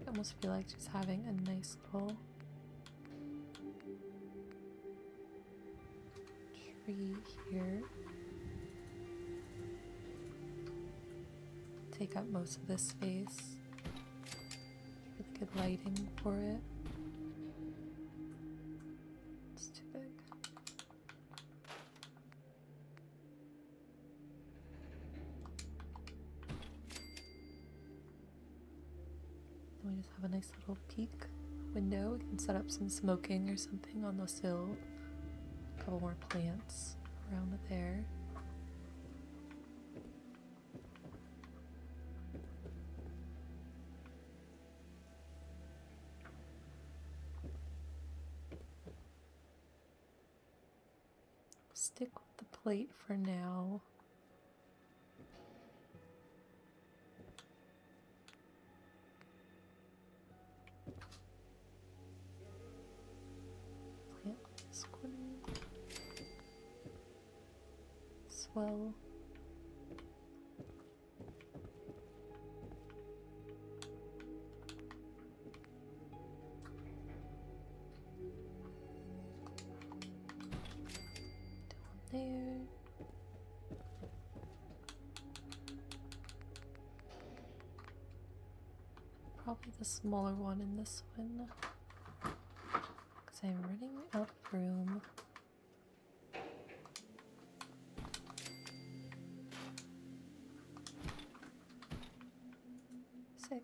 I almost feel like just having a nice little tree here. take up most of this space. Really good lighting for it. It's too big. Then we just have a nice little peek window. We can set up some smoking or something on the sill. A couple more plants around there. Stick with the plate for now. Plant this corner. Swell. There. Probably the smaller one in this one, because I'm running out of room. Sick.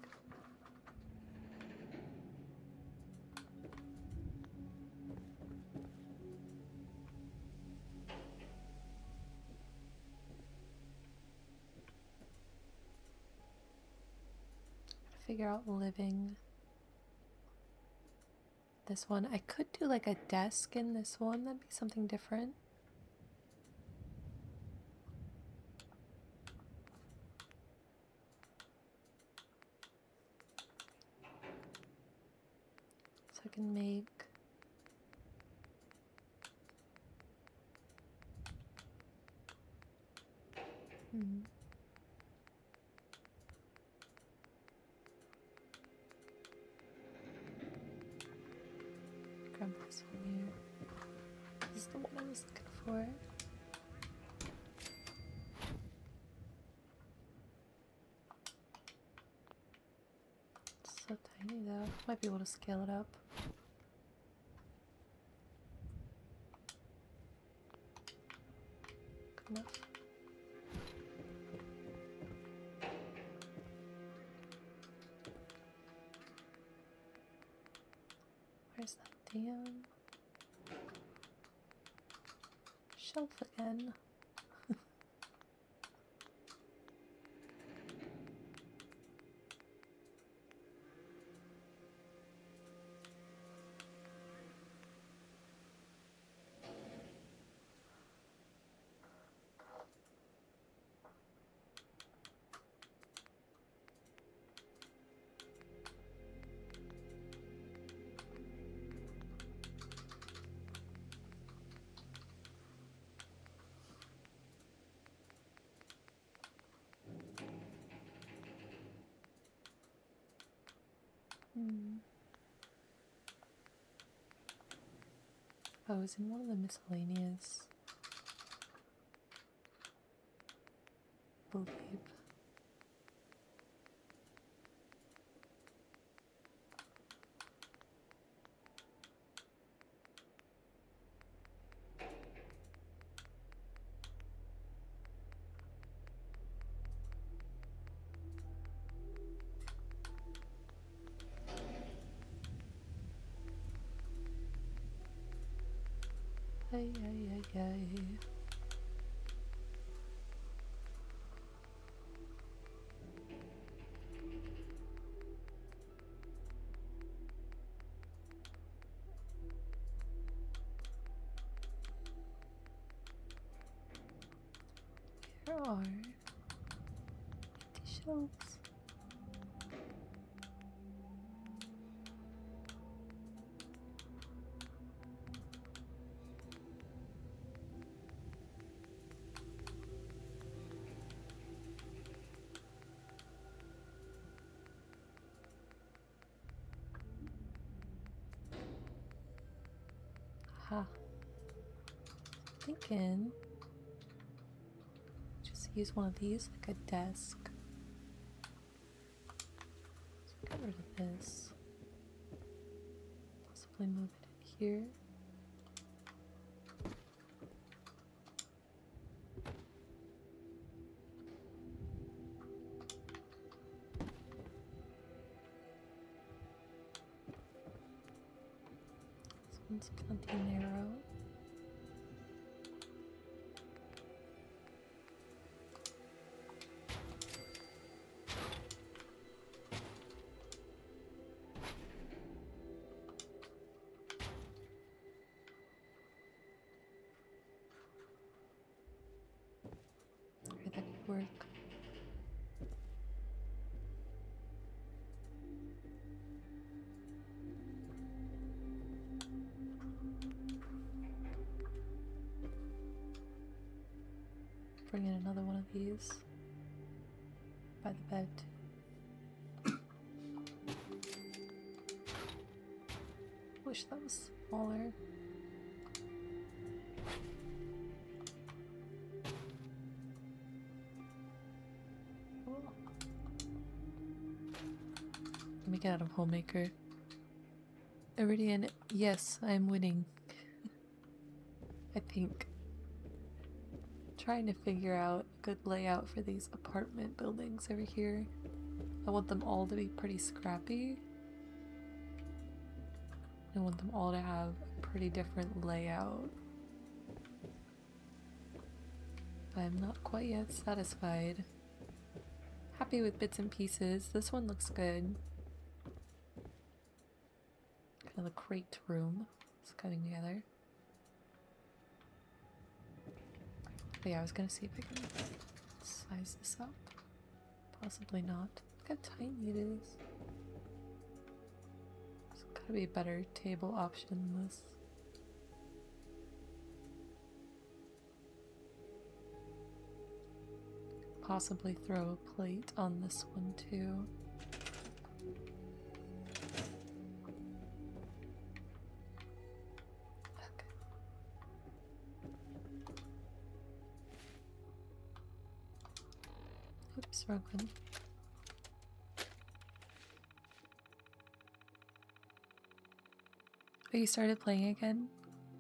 Figure out living. This one, I could do like a desk in this one. That'd be something different. So I can make grab this one here. This is the one I was looking for. It's so tiny though. Might be able to scale it up. Good enough. Where's that damn shelf again? Oh, it's in one of the miscellaneous. Believe. Ay, ay, ay, ay. There are empty shelves. Aha. Thinking just use one of these like a desk. Get rid of this. Possibly move it in here. This one's plenty narrow. That could work. Bring in another one of these by the bed. Wish that was smaller. Let me get out of Homemaker. Iridian, yes, I'm winning. I think. Trying to figure out a good layout for these apartment buildings over here. I want them all to be pretty scrappy. I want them all to have a pretty different layout. I'm not quite yet satisfied. Happy with bits and pieces. This one looks good. Kind of the crate room is coming together. But yeah, I was gonna see if I can size this up. Possibly not. Look how tiny it is. There's gotta be a better table option than this. Possibly throw a plate on this one too. Okay. Oops, wrong one. Oh, you started playing again?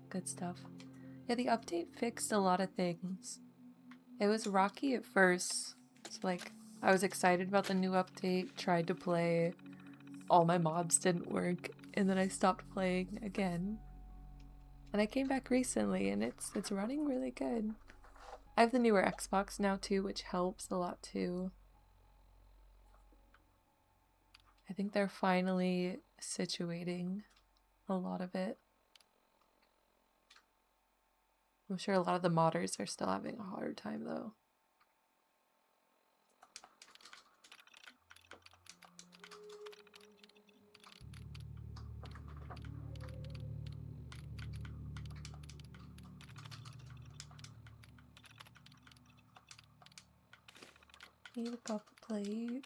Good stuff. Yeah, the update fixed a lot of things. It was rocky at first. So, like, I was excited about the new update, tried to play, all my mobs didn't work, and then I stopped playing again. And I came back recently, and it's running really good. I have the newer Xbox now too, which helps a lot too. I think they're finally situating a lot of it. I'm sure a lot of the modders are still having a hard time though. Need a couple plates.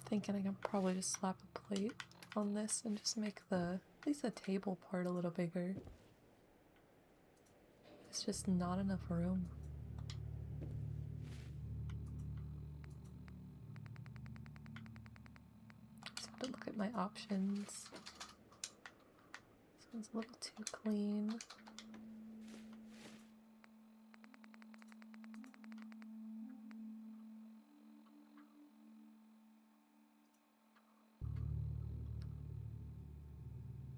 Thinking I can probably just slap a plate on this and just make at least the table part a little bigger. It's just not enough room. Just have to look at my options. This one's a little too clean.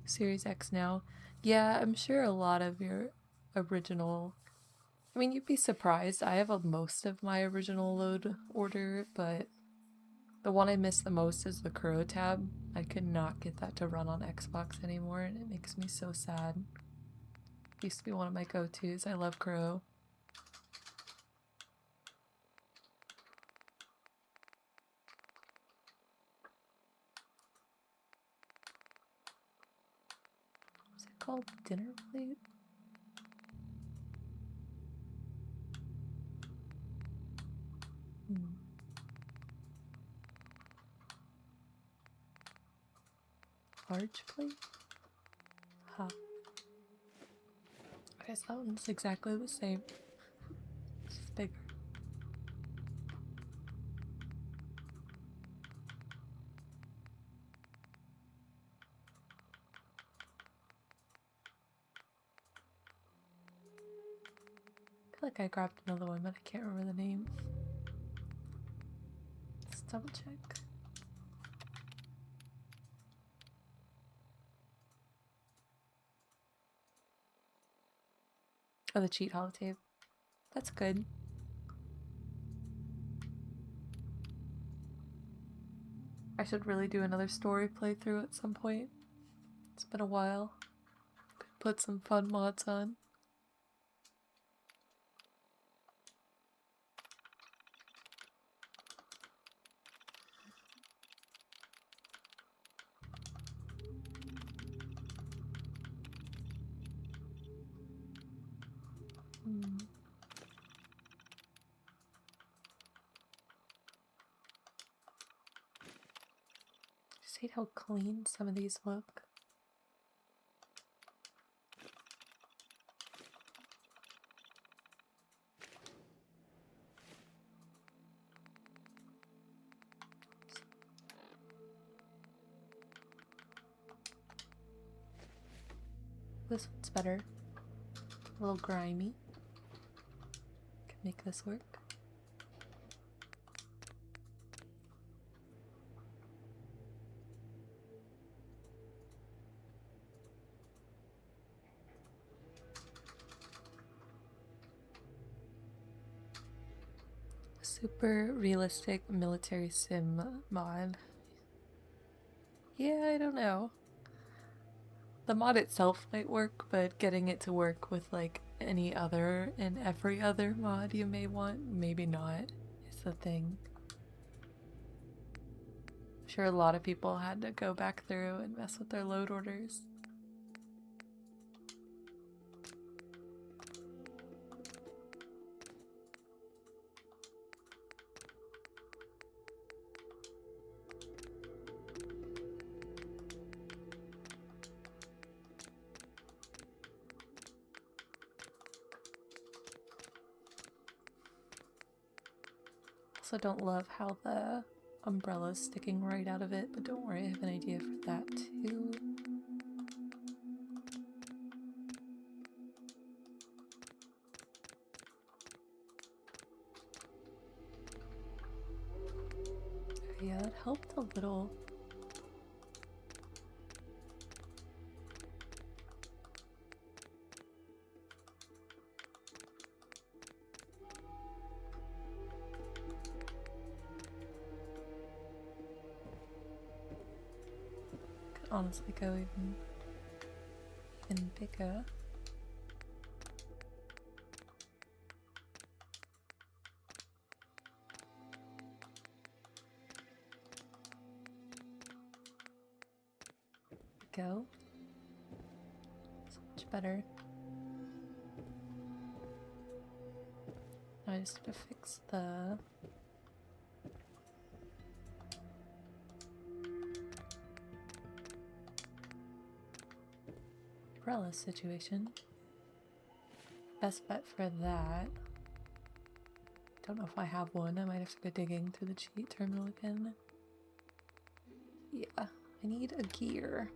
Series X now. Yeah, I'm sure a lot of your original... I mean, you'd be surprised. I have most of my original load order, but the one I miss the most is the Crow tab. I could not get that to run on Xbox anymore, and it makes me so sad. It used to be one of my go-tos. I love Crow. What's it called? Dinner plate? Large plate? Huh. Okay, so that one's exactly the same. feel like I grabbed another one, but I can't remember the name. Let's double check. Oh, the cheat holotape. That's good. I should really do another story playthrough at some point. It's been a while. Could put some fun mods on. Just hate how clean some of these look. This one's better. A little grimy. Can make this work. Super realistic military sim mod. Yeah, I don't know. The mod itself might work, but getting it to work with like any other and every other mod you may want, maybe not, is the thing. I'm sure a lot of people had to go back through and mess with their load orders. Also don't love how the umbrella's sticking right out of it, but don't worry, I have an idea for that too. Yeah, that helped a little. Could honestly go even bigger. Go. So much better. I just have to fix the umbrella situation. Best bet for that. Don't know if I have one. I might have to go digging through the cheat terminal again. Yeah, I need a gear.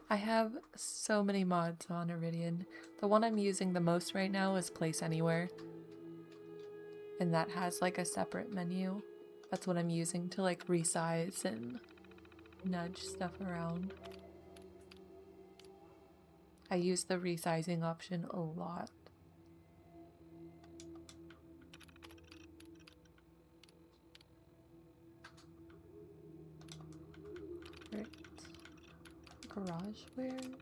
I have so many mods on Iridian. The one I'm using the most right now is Place Anywhere. And that has like a separate menu. That's what I'm using to like resize and nudge stuff around. I use the resizing option a lot. Right. Garageware.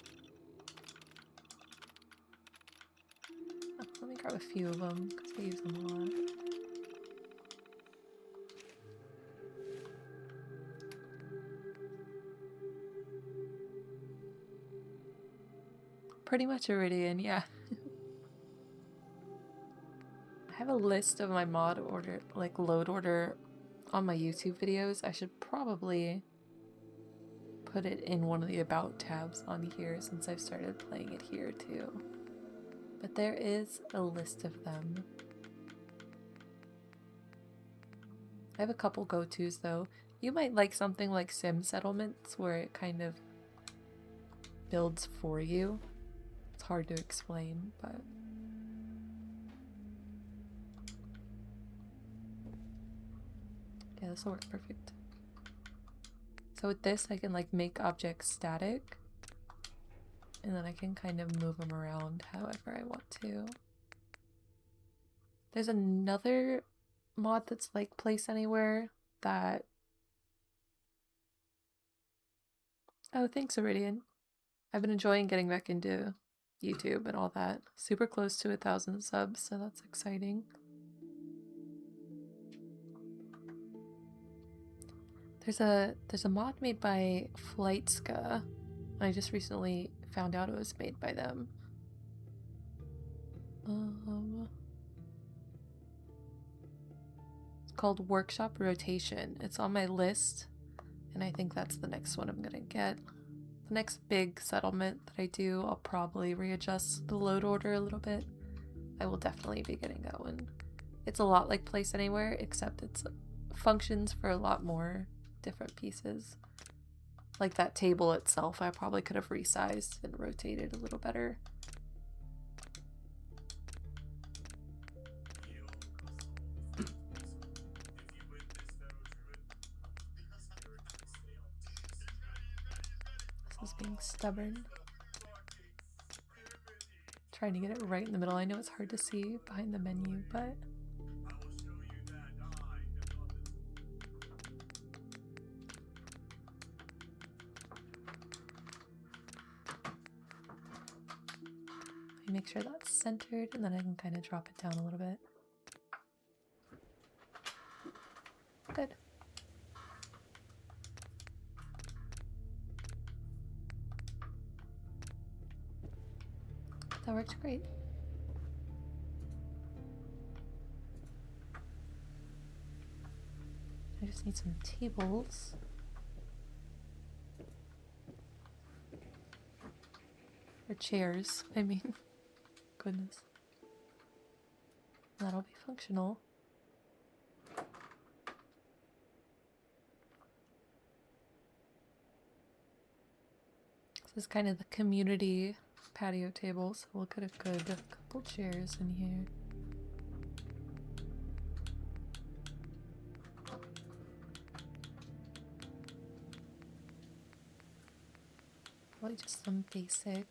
Oh, let me grab a few of them because I use them a lot. Pretty much Iridian, yeah. I have a list of my mod order, like load order on my YouTube videos. I should probably put it in one of the about tabs on here since I've started playing it here too. But there is a list of them. I have a couple go-tos though. You might like something like Sim Settlements where it kind of builds for you. It's hard to explain, but yeah, this will work perfect. So with this, I can like make objects static, and then I can kind of move them around however I want to. There's another mod that's like Place Anywhere that... Oh, thanks, Iridian. I've been enjoying getting back into YouTube and all that. Super close to 1,000 subs, so that's exciting. There's a mod made by FlightSCA. I just recently found out it was made by them. It's called Workshop Rotation. It's on my list, and I think that's the next one I'm gonna get. The next big settlement that I do, I'll probably readjust the load order a little bit. I will definitely be getting that one. It's a lot like Place Anywhere, except it's functions for a lot more different pieces. Like that table itself, I probably could have resized and rotated a little better. This is being stubborn. Trying to get it right in the middle. I know it's hard to see behind the menu, but I make sure that's centered, and then I can kind of drop it down a little bit. Good. That works great. I just need some tables. Or chairs, I mean. Goodness. That'll be functional. This is kind of the community patio table, so we'll get a good couple chairs in here. Probably just some basic.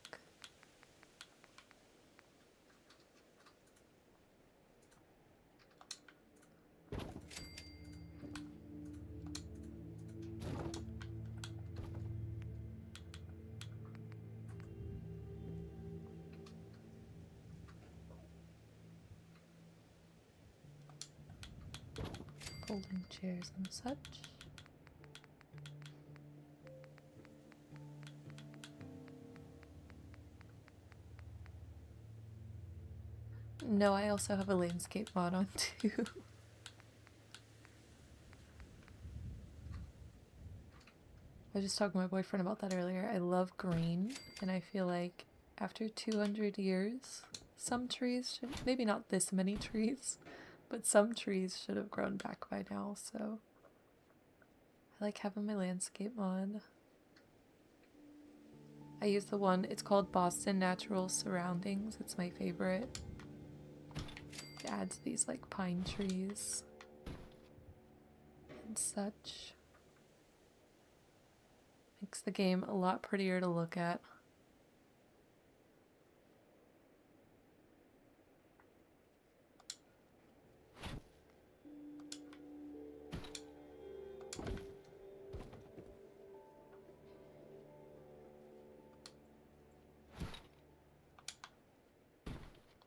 Folding chairs and such. No, I also have a landscape mod on too. I was just talking to my boyfriend about that earlier. I love green, and I feel like after 200 years, some trees should, maybe not this many trees, but some trees should have grown back by now, so I like having my landscape mod. I use the one, it's called Boston Natural Surroundings. It's my favorite. It adds these like pine trees and such. Makes the game a lot prettier to look at.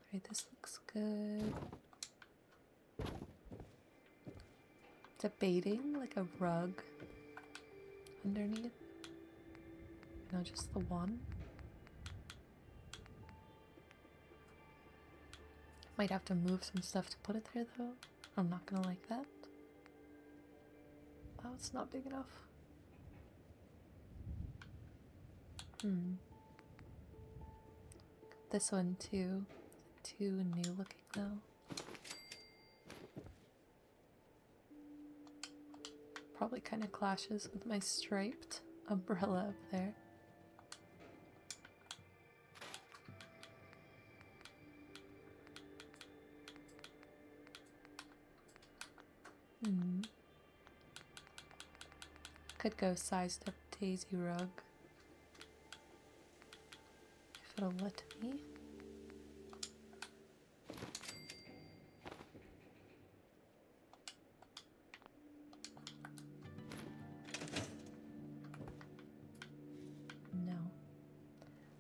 Alright, this looks good. Debating like a rug underneath. No, just the one. Might have to move some stuff to put it there though. I'm not gonna like that. Oh, it's not big enough. This one too. Too new looking though. Probably kind of clashes with my striped umbrella up there. Could go sized up daisy rug. If it'll let me. No.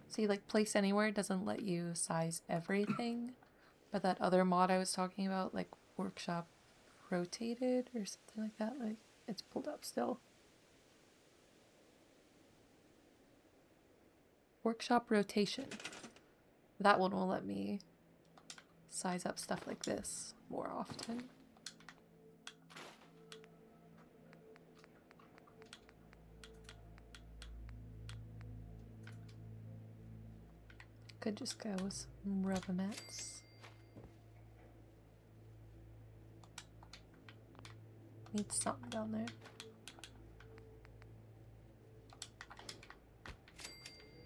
See, like place anywhere doesn't let you size everything, but that other mod I was talking about, like workshop rotated or something like that, like it's pulled up still. Workshop rotation. That one will let me size up stuff like this more often. Could just go with some rubber mats. Need something down there.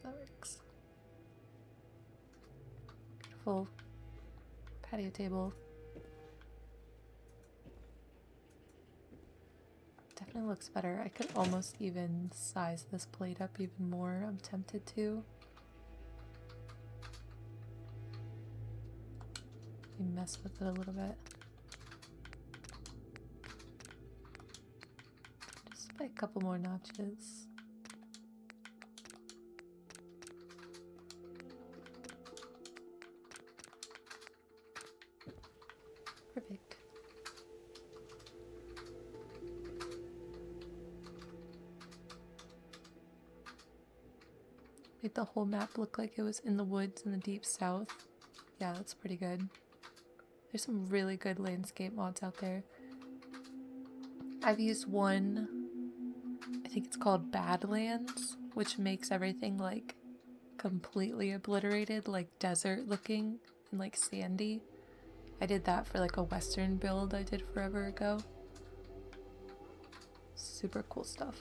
That works. Beautiful patio table. Definitely looks better. I could almost even size this plate up even more. I'm tempted to. Mess with it a little bit. Just by a couple more notches. Perfect. Made the whole map look like it was in the woods in the deep south. Yeah, that's pretty good. There's some really good landscape mods out there. I've used one, I think it's called Badlands, which makes everything like completely obliterated, like desert looking and like sandy. I did that for like a western build I did forever ago. Super cool stuff.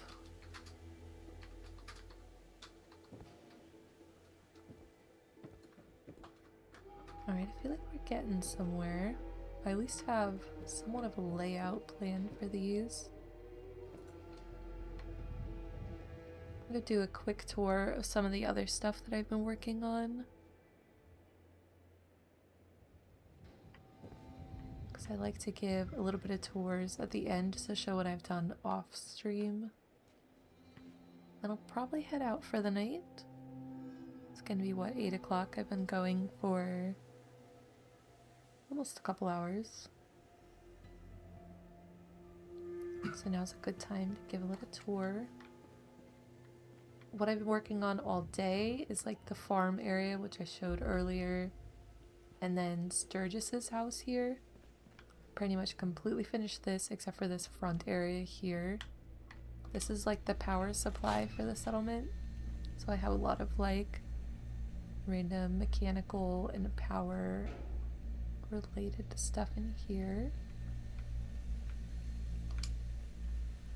Alright, I feel like we're getting somewhere. I at least have somewhat of a layout plan for these. I'm gonna do a quick tour of some of the other stuff that I've been working on. Because I like to give a little bit of tours at the end just to show what I've done off stream. Then I'll probably head out for the night. It's gonna be what, 8 o'clock? I've been going for almost a couple hours. So now's a good time to give a little tour. What I've been working on all day is like the farm area, which I showed earlier, and then Sturgis's house here. Pretty much completely finished this except for this front area here. This is like the power supply for the settlement. So I have a lot of like random mechanical and power related stuff in here.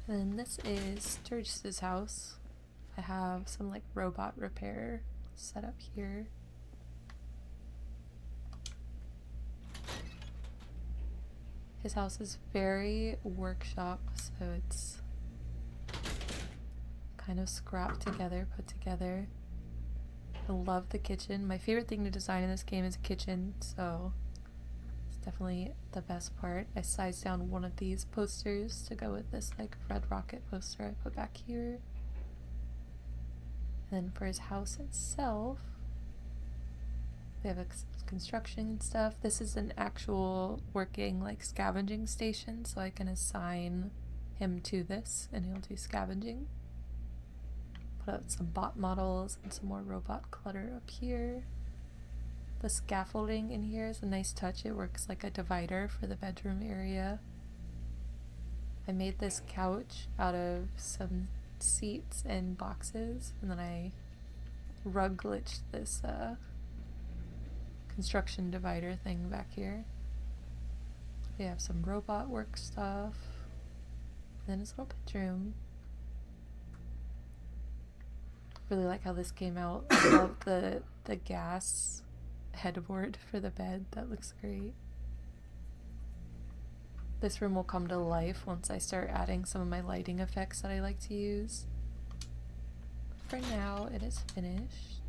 And then this is Sturgis's house. I have some like robot repair set up here. His house is very workshop, so it's kind of scrapped together, put together. I love the kitchen. My favorite thing to design in this game is a kitchen, so it's definitely the best part. I sized down one of these posters to go with this like red rocket poster I put back here. And then for his house itself, we have a construction stuff. This is an actual working like scavenging station, so I can assign him to this and he'll do scavenging. Put out some bot models and some more robot clutter up here. The scaffolding in here is a nice touch. It works like a divider for the bedroom area. I made this couch out of some seats and boxes, and then I rug glitched this construction divider thing back here. We have some robot work stuff. And then his little bedroom. Really like how this came out. I love the gas headboard for the bed. That looks great. This room will come to life once I start adding some of my lighting effects that I like to use. For now, it is finished.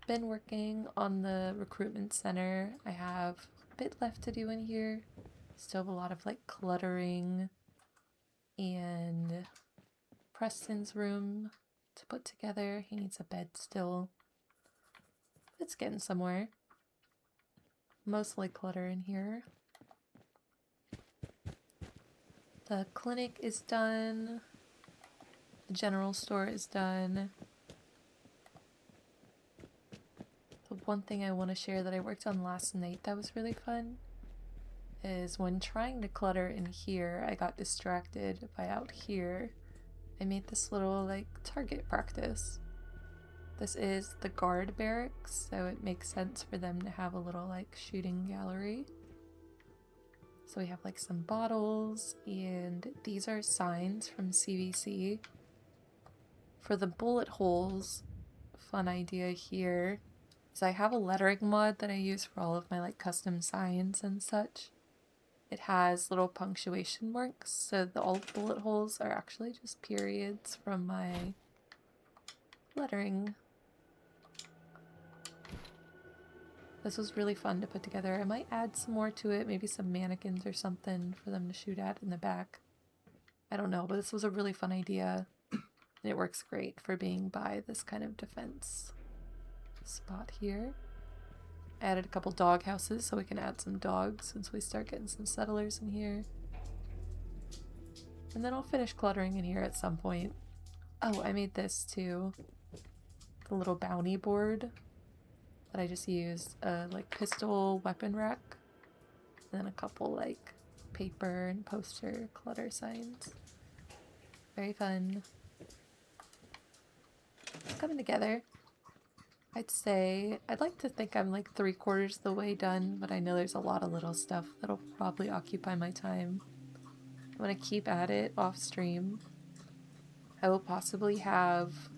Been working on the recruitment center. I have a bit left to do in here. Still have a lot of like cluttering and Preston's room to put together. He needs a bed still. It's getting somewhere. Mostly clutter in here. The clinic is done. The general store is done. The one thing I want to share that I worked on last night that was really fun is when trying to clutter in here, I got distracted by out here. I made this little like target practice. This is the guard barracks, so it makes sense for them to have a little like shooting gallery. So we have like some bottles, and these are signs from CVC. For the bullet holes, fun idea here is I have a lettering mod that I use for all of my like custom signs and such. It has little punctuation marks, so all bullet holes are actually just periods from my lettering. This was really fun to put together. I might add some more to it, maybe some mannequins or something for them to shoot at in the back. I don't know, but this was a really fun idea. And it works great for being by this kind of defense spot here. I added a couple dog houses so we can add some dogs since we start getting some settlers in here. And then I'll finish cluttering in here at some point. Oh, I made this too. The little bounty board that I just used a like pistol weapon rack, and then a couple like paper and poster clutter signs. Very fun. It's coming together. I'd say I'd like to think I'm like 3/4 the way done, but I know there's a lot of little stuff that'll probably occupy my time. I'm gonna keep at it off stream. I will possibly have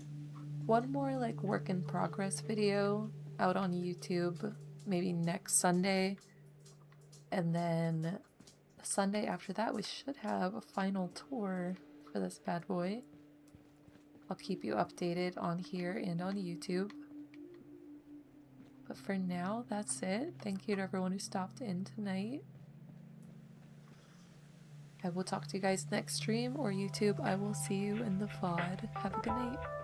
one more like work in progress video out on YouTube maybe next Sunday, and then the Sunday after that we should have a final tour for this bad boy. I'll keep you updated on here and on YouTube. But for now, that's it. Thank you to everyone who stopped in tonight. I will talk to you guys next stream or YouTube. I will see you in the VOD. Have a good night.